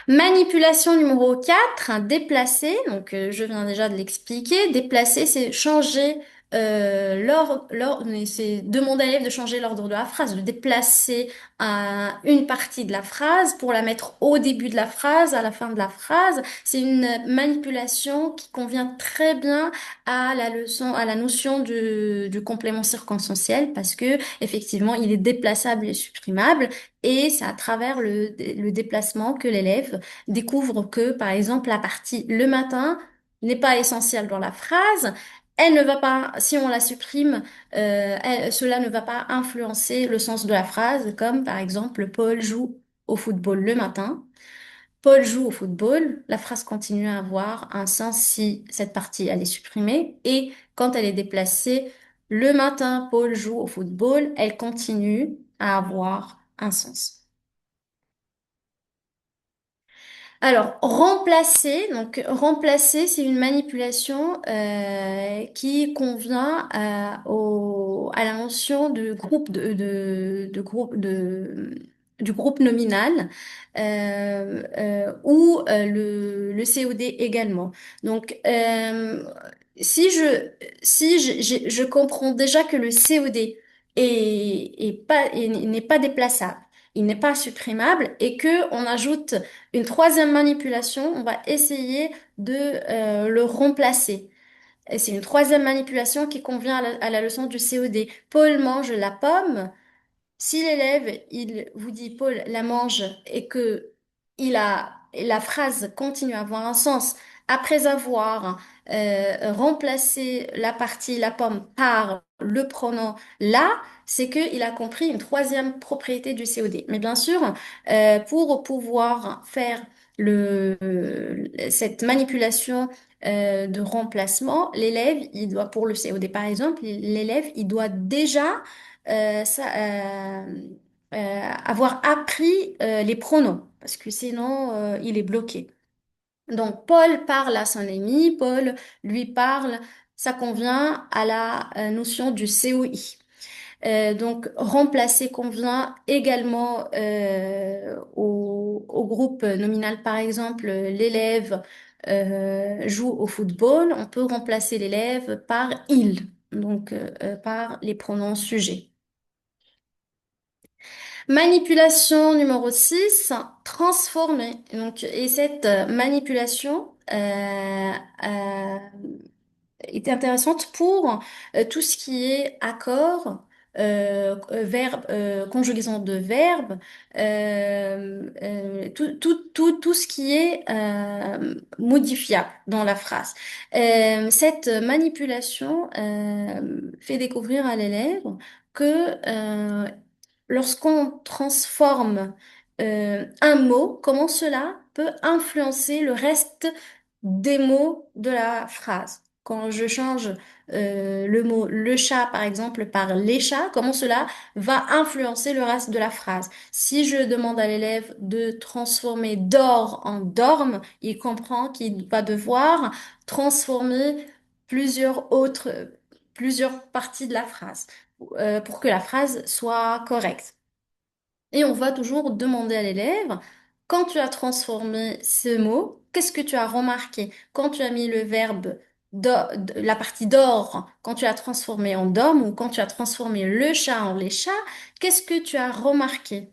Manipulation numéro 4, déplacer. Donc, je viens déjà de l'expliquer. Déplacer, c'est changer mais c'est demander à l'élève de changer l'ordre de la phrase, de déplacer une partie de la phrase pour la mettre au début de la phrase, à la fin de la phrase. C'est une manipulation qui convient très bien à la leçon, à la notion du complément circonstanciel parce que effectivement, il est déplaçable et supprimable. Et c'est à travers le déplacement que l'élève découvre que, par exemple, la partie le matin n'est pas essentielle dans la phrase. Elle ne va pas, si on la supprime, cela ne va pas influencer le sens de la phrase, comme par exemple, Paul joue au football le matin. Paul joue au football. La phrase continue à avoir un sens si cette partie elle est supprimée. Et quand elle est déplacée, le matin, Paul joue au football, elle continue à avoir un sens. Alors, remplacer, c'est une manipulation qui convient à la notion de groupe du groupe nominal ou le COD également. Donc, si je comprends déjà que le COD n'est pas déplaçable, il n'est pas supprimable et que on ajoute une troisième manipulation, on va essayer de le remplacer. Et c'est une troisième manipulation qui convient à la leçon du COD. Paul mange la pomme. Si l'élève, il vous dit Paul la mange et que la phrase continue à avoir un sens après avoir remplacé la partie la pomme par le pronom la, c'est qu'il a compris une troisième propriété du COD. Mais bien sûr, pour pouvoir faire cette manipulation de remplacement, l'élève, il doit, pour le COD par exemple, l'élève, il doit déjà avoir appris les pronoms, parce que sinon, il est bloqué. Donc, Paul parle à son ami, Paul lui parle, ça convient à la notion du COI. Donc, remplacer convient également au groupe nominal, par exemple, l'élève joue au football, on peut remplacer l'élève par il, donc par les pronoms sujets. Manipulation numéro 6, transformer. Donc, et cette manipulation euh, est intéressante pour tout ce qui est accord, verbe, conjugaison de verbes, tout ce qui est modifiable dans la phrase. Cette manipulation fait découvrir à l'élève que lorsqu'on transforme un mot, comment cela peut influencer le reste des mots de la phrase. Quand je change le mot le chat, par exemple, par les chats, comment cela va influencer le reste de la phrase. Si je demande à l'élève de transformer dort en dorme, il comprend qu'il va devoir transformer plusieurs autres, plusieurs parties de la phrase. pour que la phrase soit correcte. Et on va toujours demander à l'élève, quand tu as transformé ce mot, qu'est-ce que tu as remarqué? Quand tu as mis le verbe la partie d'or, quand tu as transformé en d'homme ou quand tu as transformé le chat en les chats, qu'est-ce que tu as remarqué?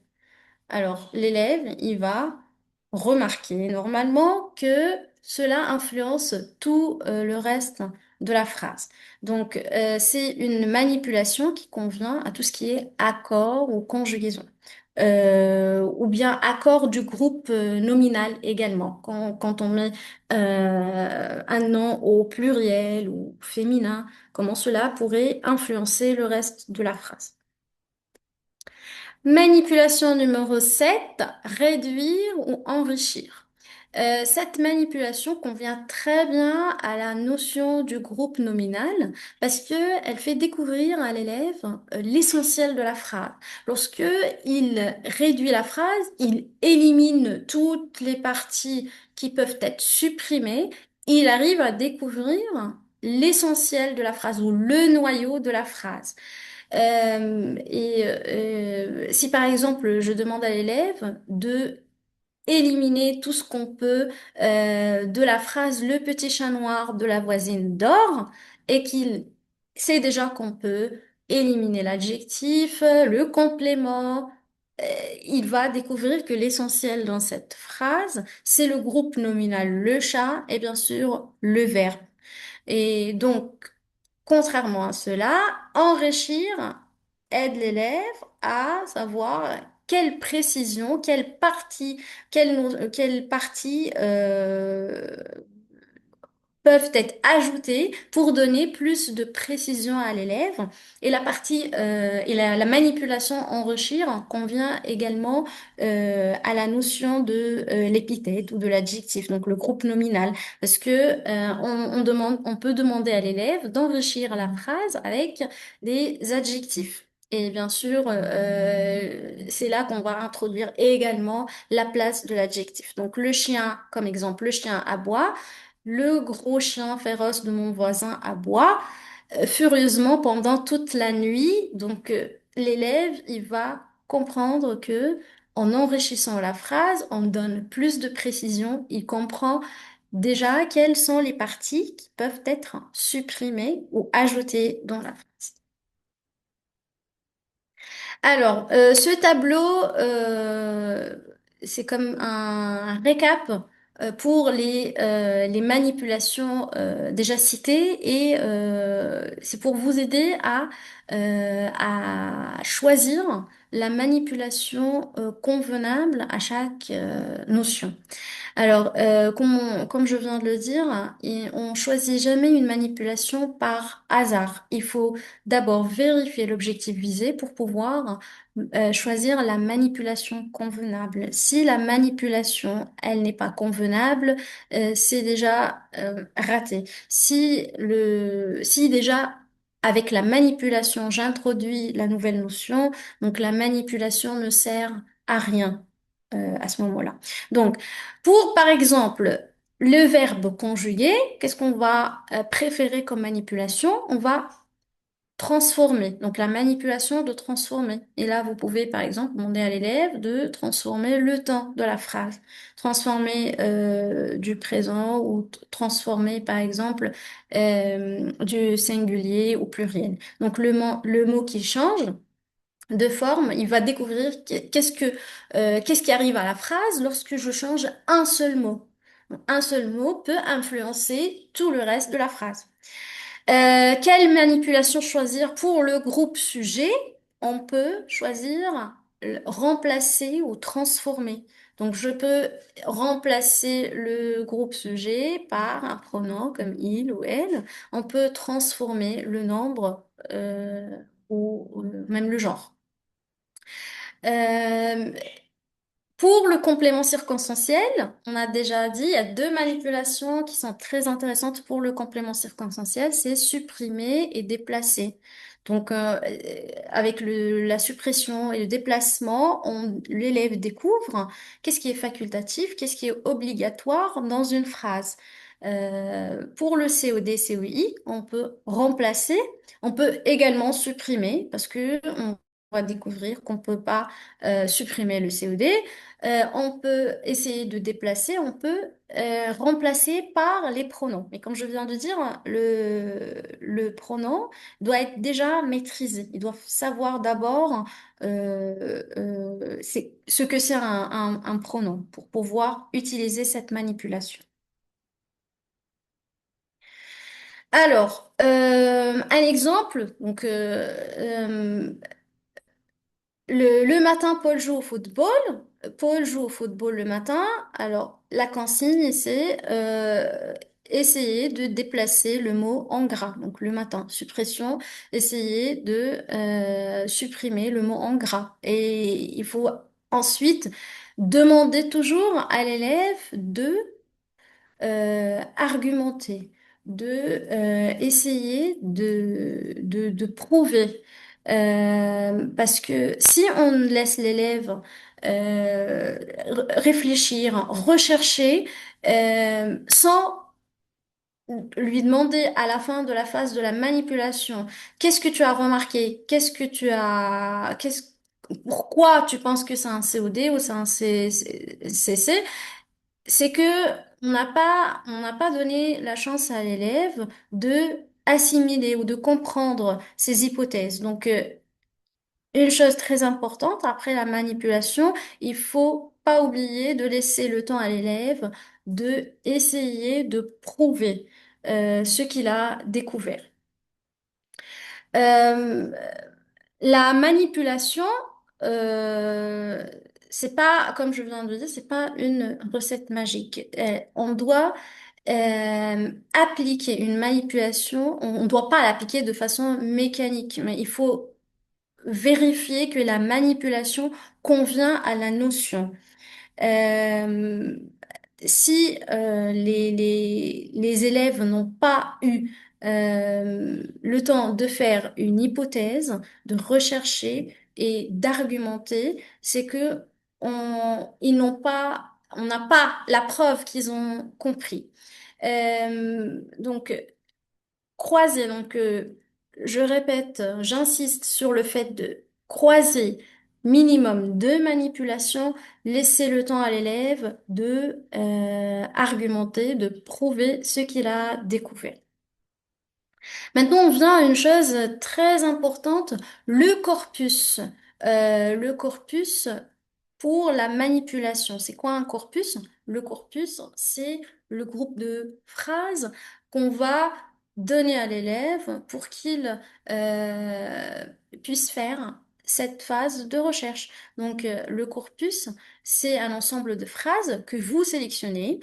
Alors, l'élève, il va remarquer normalement que cela influence tout le reste de la phrase. Donc, c'est une manipulation qui convient à tout ce qui est accord ou conjugaison. Ou bien accord du groupe nominal également. Quand on met un nom au pluriel ou féminin, comment cela pourrait influencer le reste de la phrase. Manipulation numéro 7, réduire ou enrichir. Cette manipulation convient très bien à la notion du groupe nominal parce que elle fait découvrir à l'élève l'essentiel de la phrase. Lorsque il réduit la phrase, il élimine toutes les parties qui peuvent être supprimées. Il arrive à découvrir l'essentiel de la phrase ou le noyau de la phrase. Si par exemple je demande à l'élève de éliminer tout ce qu'on peut de la phrase le petit chat noir de la voisine dort et qu'il sait déjà qu'on peut éliminer l'adjectif, le complément, euh, il va découvrir que l'essentiel dans cette phrase, c'est le groupe nominal le chat et bien sûr le verbe. Et donc, contrairement à cela, enrichir aide l'élève à savoir quelle précision, quelle partie peuvent être ajoutées pour donner plus de précision à l'élève. Et la manipulation enrichir convient également à la notion de l'épithète ou de l'adjectif, donc le groupe nominal, parce que on peut demander à l'élève d'enrichir la phrase avec des adjectifs. Et bien sûr, c'est là qu'on va introduire également la place de l'adjectif. Donc le chien, comme exemple, le chien aboie. Le gros chien féroce de mon voisin aboie furieusement pendant toute la nuit. Donc, l'élève, il va comprendre que en enrichissant la phrase, on donne plus de précision. Il comprend déjà quelles sont les parties qui peuvent être supprimées ou ajoutées dans la phrase. Alors, ce tableau, c'est comme un récap pour les manipulations déjà citées et c'est pour vous aider à choisir la manipulation convenable à chaque notion. Alors, comme je viens de le dire, on choisit jamais une manipulation par hasard. Il faut d'abord vérifier l'objectif visé pour pouvoir choisir la manipulation convenable. Si la manipulation, elle n'est pas convenable, c'est déjà raté. Si déjà avec la manipulation, j'introduis la nouvelle notion, donc la manipulation ne sert à rien à ce moment-là. Donc, pour, par exemple, le verbe conjugué, qu'est-ce qu'on va préférer comme manipulation? On va transformer. Donc, la manipulation de transformer. Et là, vous pouvez, par exemple, demander à l'élève de transformer le temps de la phrase. Transformer du présent ou transformer, par exemple, du singulier au pluriel. Donc, le mot qui change de forme, il va découvrir qu'est-ce qui arrive à la phrase lorsque je change un seul mot. Donc, un seul mot peut influencer tout le reste de la phrase. Quelle manipulation choisir pour le groupe sujet? On peut choisir remplacer ou transformer. Donc, je peux remplacer le groupe sujet par un pronom comme il ou elle. On peut transformer le nombre ou même le genre. Euh, pour le complément circonstanciel, on a déjà dit, il y a deux manipulations qui sont très intéressantes pour le complément circonstanciel, c'est supprimer et déplacer. Donc, avec la suppression et le déplacement, l'élève découvre qu'est-ce qui est facultatif, qu'est-ce qui est obligatoire dans une phrase. Pour le COD, COI, on peut remplacer, on peut également supprimer, parce que on va découvrir qu'on peut pas supprimer le COD. On peut essayer de déplacer, on peut remplacer par les pronoms. Mais comme je viens de dire, le pronom doit être déjà maîtrisé. Ils doivent savoir d'abord c'est ce que c'est un pronom pour pouvoir utiliser cette manipulation. Alors, un exemple, donc le matin, Paul joue au football. Paul joue au football le matin. Alors, la consigne, c'est essayer de déplacer le mot en gras. Donc, le matin, suppression, essayer de supprimer le mot en gras. Et il faut ensuite demander toujours à l'élève de argumenter, de essayer de prouver. Parce que si on laisse l'élève réfléchir, rechercher, sans lui demander à la fin de la phase de la manipulation, qu'est-ce que tu as remarqué? Pourquoi tu penses que c'est un COD ou c'est un CC? C'est que on n'a pas donné la chance à l'élève de assimiler ou de comprendre ces hypothèses. Donc, une chose très importante après la manipulation, il faut pas oublier de laisser le temps à l'élève de essayer de prouver ce qu'il a découvert. Euh, la manipulation, euh, c'est pas, comme je viens de dire, c'est pas une recette magique. On doit appliquer une manipulation, on ne doit pas l'appliquer de façon mécanique, mais il faut vérifier que la manipulation convient à la notion. Euh, si les élèves n'ont pas eu le temps de faire une hypothèse, de rechercher et d'argumenter, c'est que ils n'ont pas, on n'a pas la preuve qu'ils ont compris. Donc, croiser, donc je répète, j'insiste sur le fait de croiser minimum deux manipulations, laisser le temps à l'élève de argumenter, de prouver ce qu'il a découvert. Maintenant, on vient à une chose très importante, le corpus. Le corpus pour la manipulation. C'est quoi un corpus? Le corpus, c'est le groupe de phrases qu'on va donner à l'élève pour qu'il euh, puisse faire cette phase de recherche. Donc, le corpus, c'est un ensemble de phrases que vous sélectionnez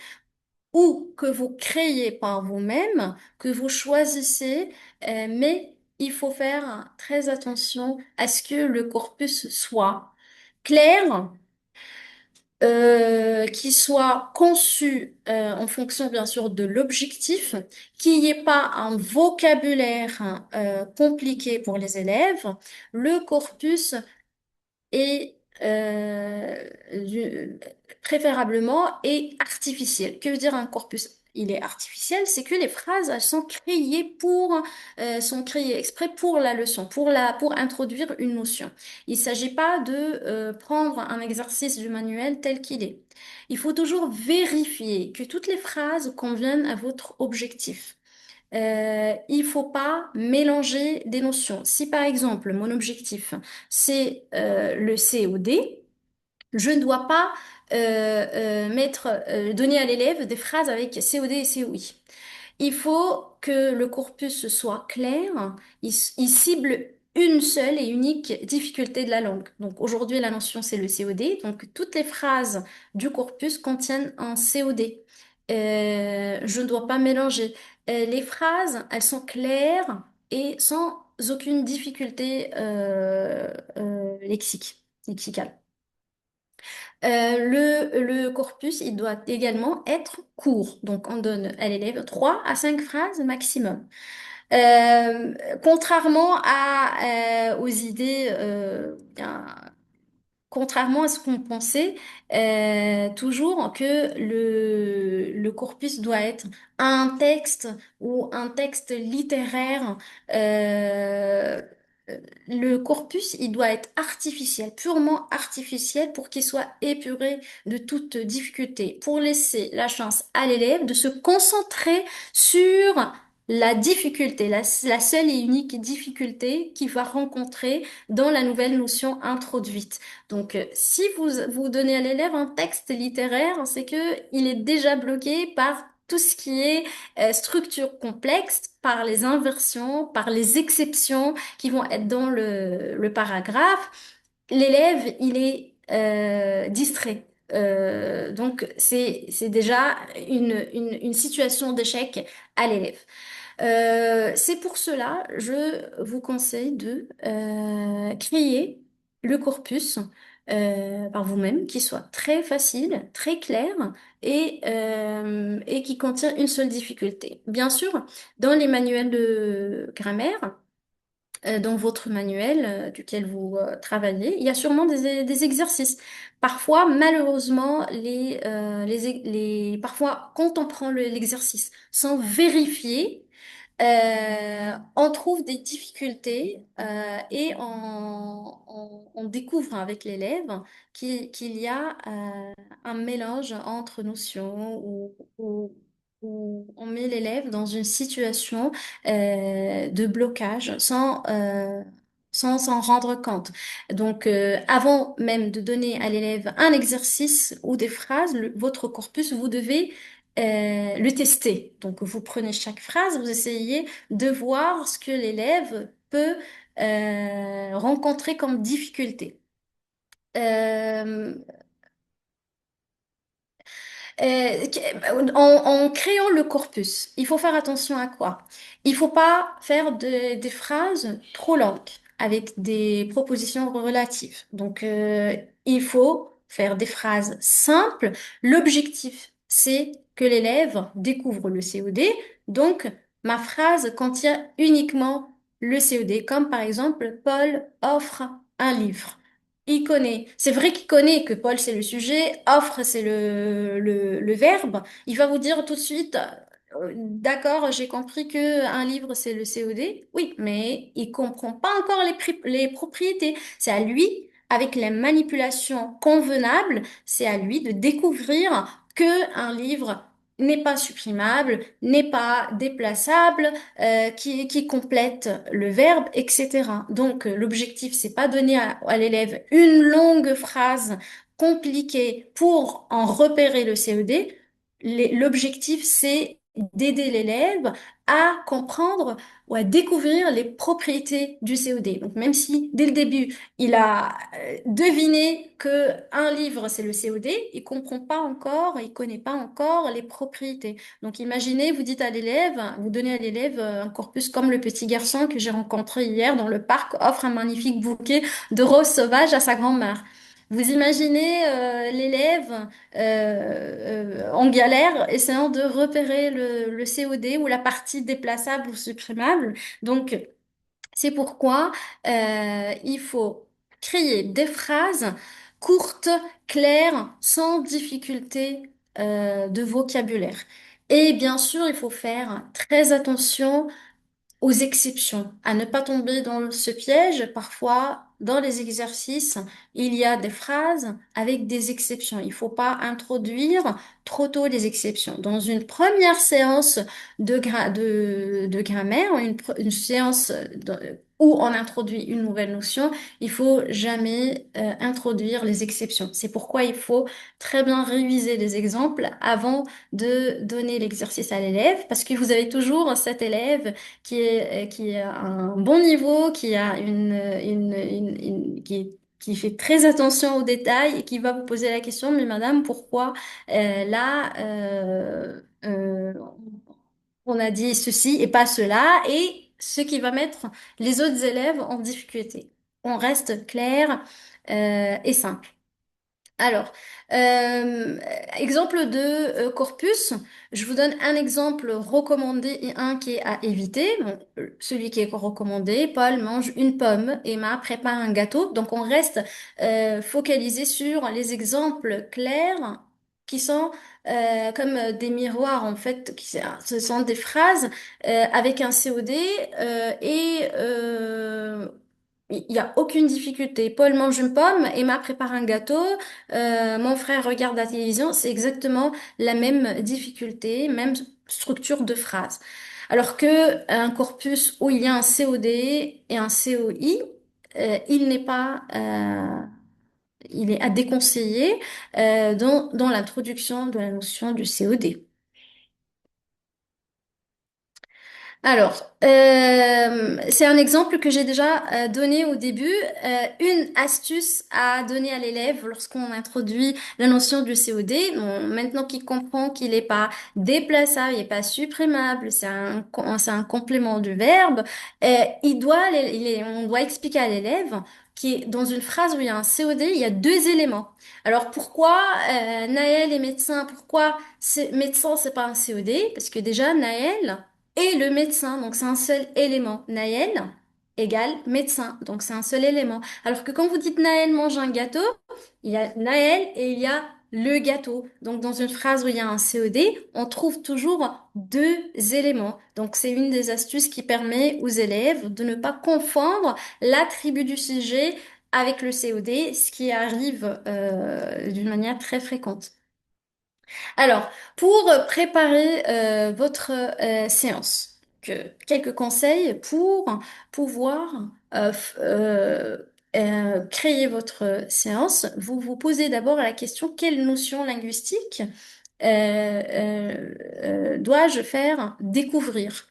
ou que vous créez par vous-même, que vous choisissez, mais il faut faire très attention à ce que le corpus soit clair, qui soit conçu en fonction bien sûr de l'objectif, qu'il n'y ait pas un vocabulaire compliqué pour les élèves. Le corpus et préférablement et artificiel. Que veut dire un corpus? Il est artificiel, c'est que les phrases elles sont créées exprès pour la leçon, pour introduire une notion. Il ne s'agit pas de prendre un exercice du manuel tel qu'il est. Il faut toujours vérifier que toutes les phrases conviennent à votre objectif. Il faut pas mélanger des notions. Si par exemple mon objectif c'est le COD, je ne dois pas donner à l'élève des phrases avec COD et COI. Il faut que le corpus soit clair, il cible une seule et unique difficulté de la langue. Donc aujourd'hui, la notion, c'est le COD. Donc toutes les phrases du corpus contiennent un COD. Je ne dois pas mélanger. Les phrases, elles sont claires et sans aucune difficulté lexicale. Le corpus, il doit également être court. Donc, on donne à l'élève 3 à 5 phrases maximum. Contrairement aux idées contrairement à ce qu'on pensait, toujours que le corpus doit être un texte ou un texte littéraire. euh, le corpus, il doit être artificiel, purement artificiel pour qu'il soit épuré de toute difficulté, pour laisser la chance à l'élève de se concentrer sur la difficulté, la seule et unique difficulté qu'il va rencontrer dans la nouvelle notion introduite. Donc, si vous donnez à l'élève un texte littéraire, c'est que il est déjà bloqué par tout ce qui est structure complexe, par les inversions, par les exceptions qui vont être dans le paragraphe. L'élève, il est distrait. Donc, c'est déjà une situation d'échec à l'élève. C'est pour cela, je vous conseille de créer le corpus par vous-même, qui soit très facile, très clair et qui contient une seule difficulté. Bien sûr, dans les manuels de grammaire, dans votre manuel duquel vous travaillez, il y a sûrement des exercices. Parfois, malheureusement, parfois, quand on prend l'exercice sans vérifier, on trouve des difficultés et on découvre avec l'élève qu'il y a un mélange entre notions où on met l'élève dans une situation de blocage sans s'en rendre compte. Donc, avant même de donner à l'élève un exercice ou des phrases, votre corpus, vous devez le tester. Donc, vous prenez chaque phrase, vous essayez de voir ce que l'élève peut rencontrer comme difficulté. Euh, en créant le corpus, il faut faire attention à quoi? Il faut pas faire des phrases trop longues avec des propositions relatives. Donc, il faut faire des phrases simples. L'objectif, c'est que l'élève découvre le COD. Donc, ma phrase contient uniquement le COD, comme par exemple, Paul offre un livre. Il connaît. C'est vrai qu'il connaît que Paul, c'est le sujet, offre, c'est le verbe. Il va vous dire tout de suite, d'accord, j'ai compris que un livre, c'est le COD. Oui, mais il comprend pas encore les propriétés. C'est à lui, avec les manipulations convenables, c'est à lui de découvrir que un livre n'est pas supprimable, n'est pas déplaçable, qui complète le verbe, etc. Donc, l'objectif, c'est pas donner à l'élève une longue phrase compliquée pour en repérer le CED. L'objectif, c'est d'aider l'élève à comprendre ou à découvrir les propriétés du CED. Donc, même si dès le début, il a deviné que un livre, c'est le CED, il comprend pas encore, il connaît pas encore les propriétés. Donc imaginez, vous dites à l'élève, vous donnez à l'élève un corpus comme le petit garçon que j'ai rencontré hier dans le parc offre un magnifique bouquet de roses sauvages à sa grand-mère. Vous imaginez l'élève en galère essayant de repérer le COD ou la partie déplaçable ou supprimable. Donc, c'est pourquoi il faut créer des phrases courtes, claires, sans difficulté de vocabulaire. Et bien sûr, il faut faire très attention aux exceptions, à ne pas tomber dans ce piège. Parfois, dans les exercices, il y a des phrases avec des exceptions. Il faut pas introduire trop tôt les exceptions. Dans une première séance de grammaire, une séance où on introduit une nouvelle notion, il faut jamais introduire les exceptions. C'est pourquoi il faut très bien réviser les exemples avant de donner l'exercice à l'élève, parce que vous avez toujours cet élève qui a un bon niveau, qui a qui fait très attention aux détails et qui va vous poser la question, mais madame, pourquoi là, on a dit ceci et pas cela, et ce qui va mettre les autres élèves en difficulté. On reste clair et simple. Alors, euh, exemple de corpus, je vous donne un exemple recommandé et un qui est à éviter. Bon, celui qui est recommandé, Paul mange une pomme, Emma prépare un gâteau. Donc, on reste focalisé sur les exemples clairs qui sont comme des miroirs, en fait, ce sont des phrases avec un COD il n'y a aucune difficulté. Paul mange une pomme, Emma prépare un gâteau, mon frère regarde la télévision. C'est exactement la même difficulté, même structure de phrase. Alors que un corpus où il y a un COD et un COI, il n'est pas, il est à déconseiller dans l'introduction de la notion du COD. Alors, c'est un exemple que j'ai déjà donné au début. Une astuce à donner à l'élève lorsqu'on introduit la notion du COD. Bon, maintenant qu'il comprend qu'il n'est pas déplaçable, il n'est pas supprimable, c'est un complément du verbe. On doit expliquer à l'élève qui dans une phrase où il y a un COD, il y a deux éléments. Alors pourquoi Naël est médecin? Pourquoi médecin, c'est pas un COD? Parce que déjà Naël et le médecin. Donc, c'est un seul élément. Naël égale médecin. Donc, c'est un seul élément. Alors que quand vous dites Naël mange un gâteau, il y a Naël et il y a le gâteau. Donc, dans une phrase où il y a un COD, on trouve toujours deux éléments. Donc, c'est une des astuces qui permet aux élèves de ne pas confondre l'attribut du sujet avec le COD, ce qui arrive d'une manière très fréquente. Alors, pour préparer votre séance, quelques conseils pour pouvoir créer votre séance. Vous vous posez d'abord la question, quelle notion linguistique dois-je faire découvrir?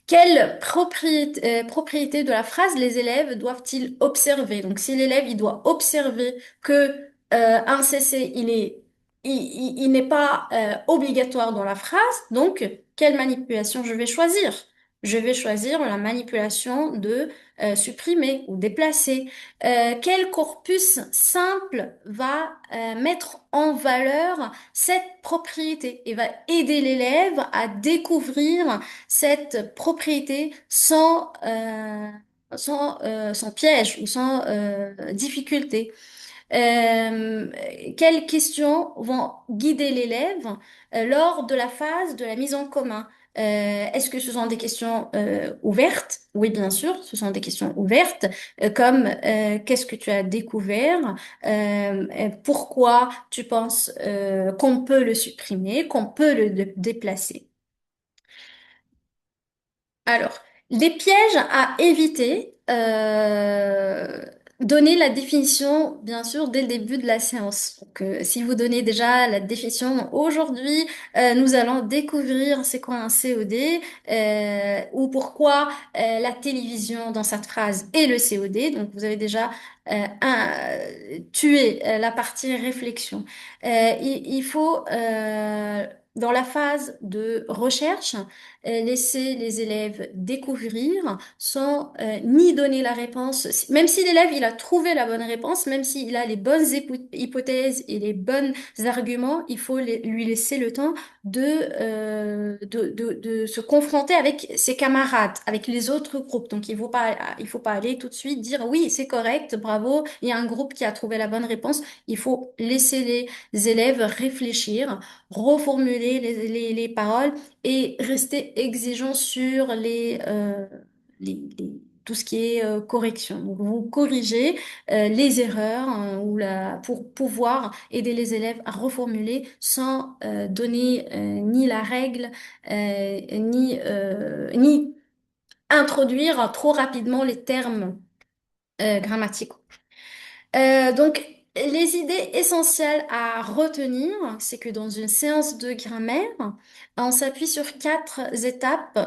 Quelle propriété de la phrase les élèves doivent-ils observer? Donc, si l'élève il doit observer que un CC il n'est pas obligatoire dans la phrase, donc quelle manipulation je vais choisir? Je vais choisir la manipulation de supprimer ou déplacer. Quel corpus simple va mettre en valeur cette propriété et va aider l'élève à découvrir cette propriété sans piège ou sans difficulté. Euh, Quelles questions vont guider l'élève lors de la phase de la mise en commun? Est-ce que ce sont des questions ouvertes? Oui, bien sûr, ce sont des questions ouvertes, comme qu'est-ce que tu as découvert? Pourquoi tu penses qu'on peut le supprimer, qu'on peut le déplacer? Alors, les pièges à éviter, donner la définition, bien sûr, dès le début de la séance. Donc, si vous donnez déjà la définition, aujourd'hui, nous allons découvrir c'est quoi un COD, ou pourquoi la télévision dans cette phrase est le COD. Donc, vous avez déjà tué la partie réflexion. Il faut, dans la phase de recherche, laisser les élèves découvrir sans ni donner la réponse. Même si l'élève il a trouvé la bonne réponse, même s'il a les bonnes hypothèses et les bons arguments, il faut lui laisser le temps de se confronter avec ses camarades, avec les autres groupes. Donc il faut pas aller tout de suite dire oui, c'est correct, bravo, il y a un groupe qui a trouvé la bonne réponse. Il faut laisser les élèves réfléchir, reformuler les paroles et rester exigeant sur tout ce qui est correction. Donc, vous corrigez les erreurs pour pouvoir aider les élèves à reformuler sans donner ni la règle ni introduire trop rapidement les termes grammaticaux. Donc, les idées essentielles à retenir, c'est que dans une séance de grammaire, on s'appuie sur quatre étapes,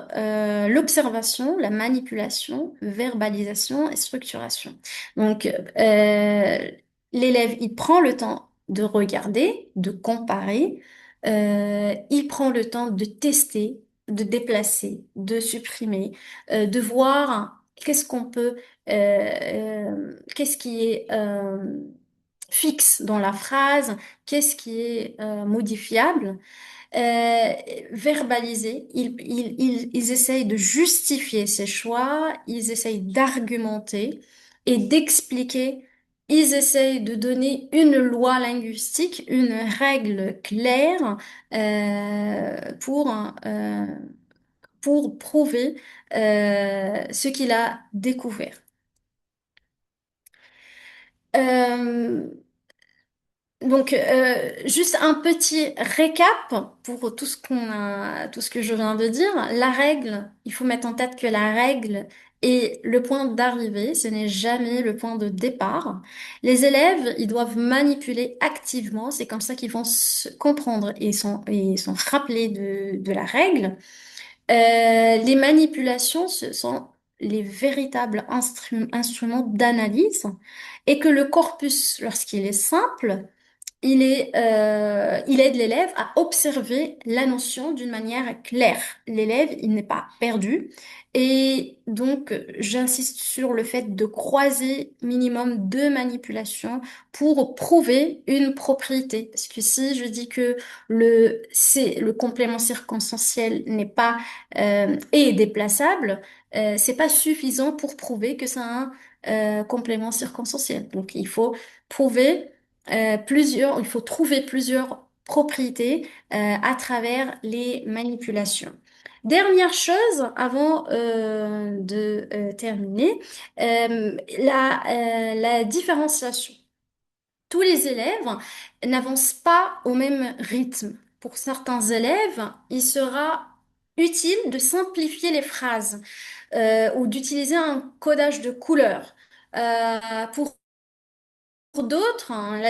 l'observation, la manipulation, verbalisation et structuration. Donc, l'élève, il prend le temps de regarder, de comparer, il prend le temps de tester, de déplacer, de supprimer, de voir qu'est-ce qu'on peut qu'est-ce qui est fixe dans la phrase, qu'est-ce qui est modifiable. euh, Verbaliser, ils essayent de justifier ces choix, ils essayent d'argumenter et d'expliquer, ils essayent de donner une loi linguistique, une règle claire euh, pour, euh, pour prouver ce qu'il a découvert. Euh, juste un petit récap pour tout ce que je viens de dire. La règle, il faut mettre en tête que la règle est le point d'arrivée, ce n'est jamais le point de départ. Les élèves, ils doivent manipuler activement, c'est comme ça qu'ils vont se comprendre et sont rappelés de la règle. Les manipulations, ce sont les véritables instruments d'analyse et que le corpus, lorsqu'il est simple, il aide l'élève à observer la notion d'une manière claire. L'élève, il n'est pas perdu. Et donc, j'insiste sur le fait de croiser minimum deux manipulations pour prouver une propriété. Parce que si je dis que le complément circonstanciel n'est pas est déplaçable, c'est pas suffisant pour prouver que c'est un complément circonstanciel. Donc, il faut trouver plusieurs propriétés à travers les manipulations. Dernière chose avant de terminer, la différenciation. Tous les élèves n'avancent pas au même rythme. Pour certains élèves, il sera utile de simplifier les phrases ou d'utiliser un codage de couleurs. Pour d'autres, hein,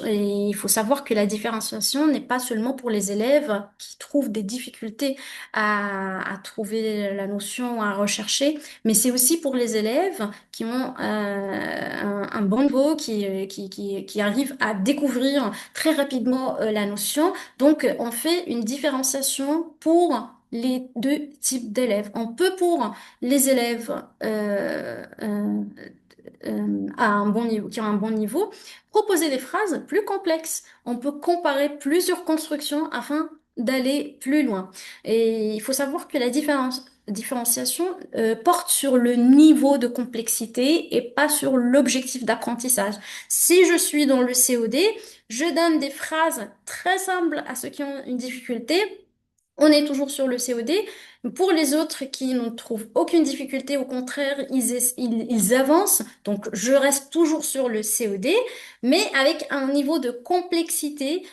et il faut savoir que la différenciation n'est pas seulement pour les élèves qui trouvent des difficultés à trouver la notion, à rechercher, mais c'est aussi pour les élèves qui ont un bon niveau, qui arrivent à découvrir très rapidement la notion. Donc, on fait une différenciation pour les deux types d'élèves. On peut pour les élèves à un bon niveau, qui ont un bon niveau, proposer des phrases plus complexes. On peut comparer plusieurs constructions afin d'aller plus loin. Et il faut savoir que la différenciation porte sur le niveau de complexité et pas sur l'objectif d'apprentissage. Si je suis dans le COD, je donne des phrases très simples à ceux qui ont une difficulté. On est toujours sur le COD. Pour les autres qui ne trouvent aucune difficulté, au contraire, ils avancent. Donc, je reste toujours sur le COD, mais avec un niveau de complexité,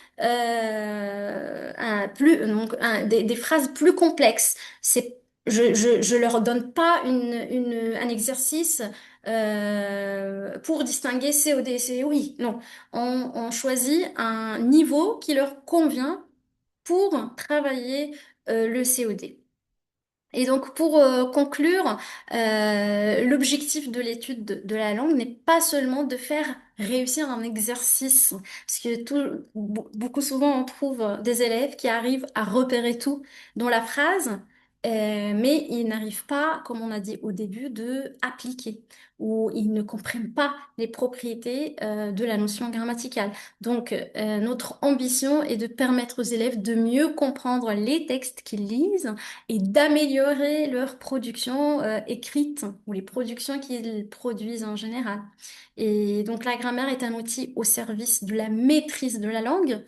des phrases plus complexes. Je leur donne pas un exercice pour distinguer COD et COI. Non, on choisit un niveau qui leur convient pour travailler le COD. Et donc, pour conclure, l'objectif de l'étude de la langue n'est pas seulement de faire réussir un exercice, parce que beaucoup souvent, on trouve des élèves qui arrivent à repérer tout dans la phrase, mais ils n'arrivent pas, comme on a dit au début, de appliquer, ou ils ne comprennent pas les propriétés de la notion grammaticale. Donc, notre ambition est de permettre aux élèves de mieux comprendre les textes qu'ils lisent et d'améliorer leur production écrite ou les productions qu'ils produisent en général. Et donc la grammaire est un outil au service de la maîtrise de la langue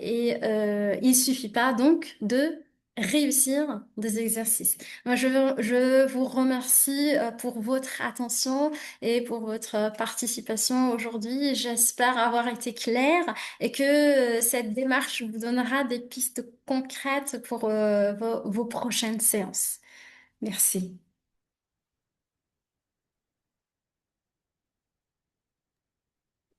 il suffit pas donc de réussir des exercices. Moi, je vous remercie pour votre attention et pour votre participation aujourd'hui. J'espère avoir été claire et que cette démarche vous donnera des pistes concrètes pour vos prochaines séances. Merci.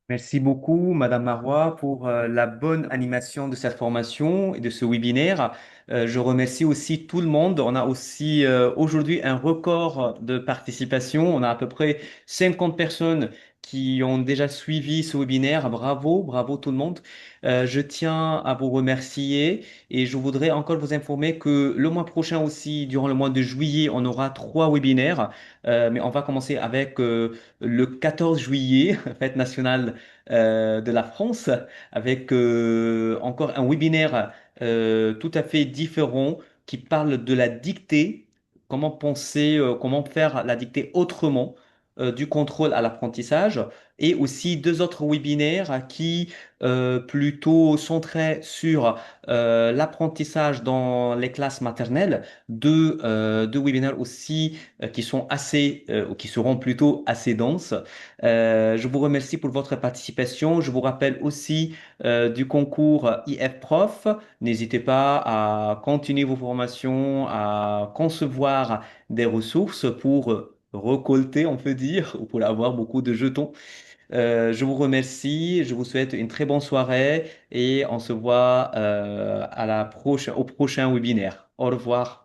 Merci beaucoup, Madame Marois, pour la bonne animation de cette formation et de ce webinaire. Je remercie aussi tout le monde. On a aussi aujourd'hui un record de participation. On a à peu près 50 personnes qui ont déjà suivi ce webinaire. Bravo, bravo tout le monde. Je tiens à vous remercier et je voudrais encore vous informer que le mois prochain aussi, durant le mois de juillet, on aura trois webinaires. Mais on va commencer avec le 14 juillet, fête nationale de la France, avec encore un webinaire tout à fait différent qui parle de la dictée, comment penser, comment faire la dictée autrement, du contrôle à l'apprentissage, et aussi deux autres webinaires qui plutôt centraient sur l'apprentissage dans les classes maternelles, deux webinaires aussi qui sont assez, ou qui seront plutôt assez denses. Je vous remercie pour votre participation. Je vous rappelle aussi du concours IF Prof. N'hésitez pas à continuer vos formations, à concevoir des ressources pour récolter, on peut dire, ou pour avoir beaucoup de jetons. Je vous remercie, je vous souhaite une très bonne soirée et on se voit au prochain webinaire. Au revoir.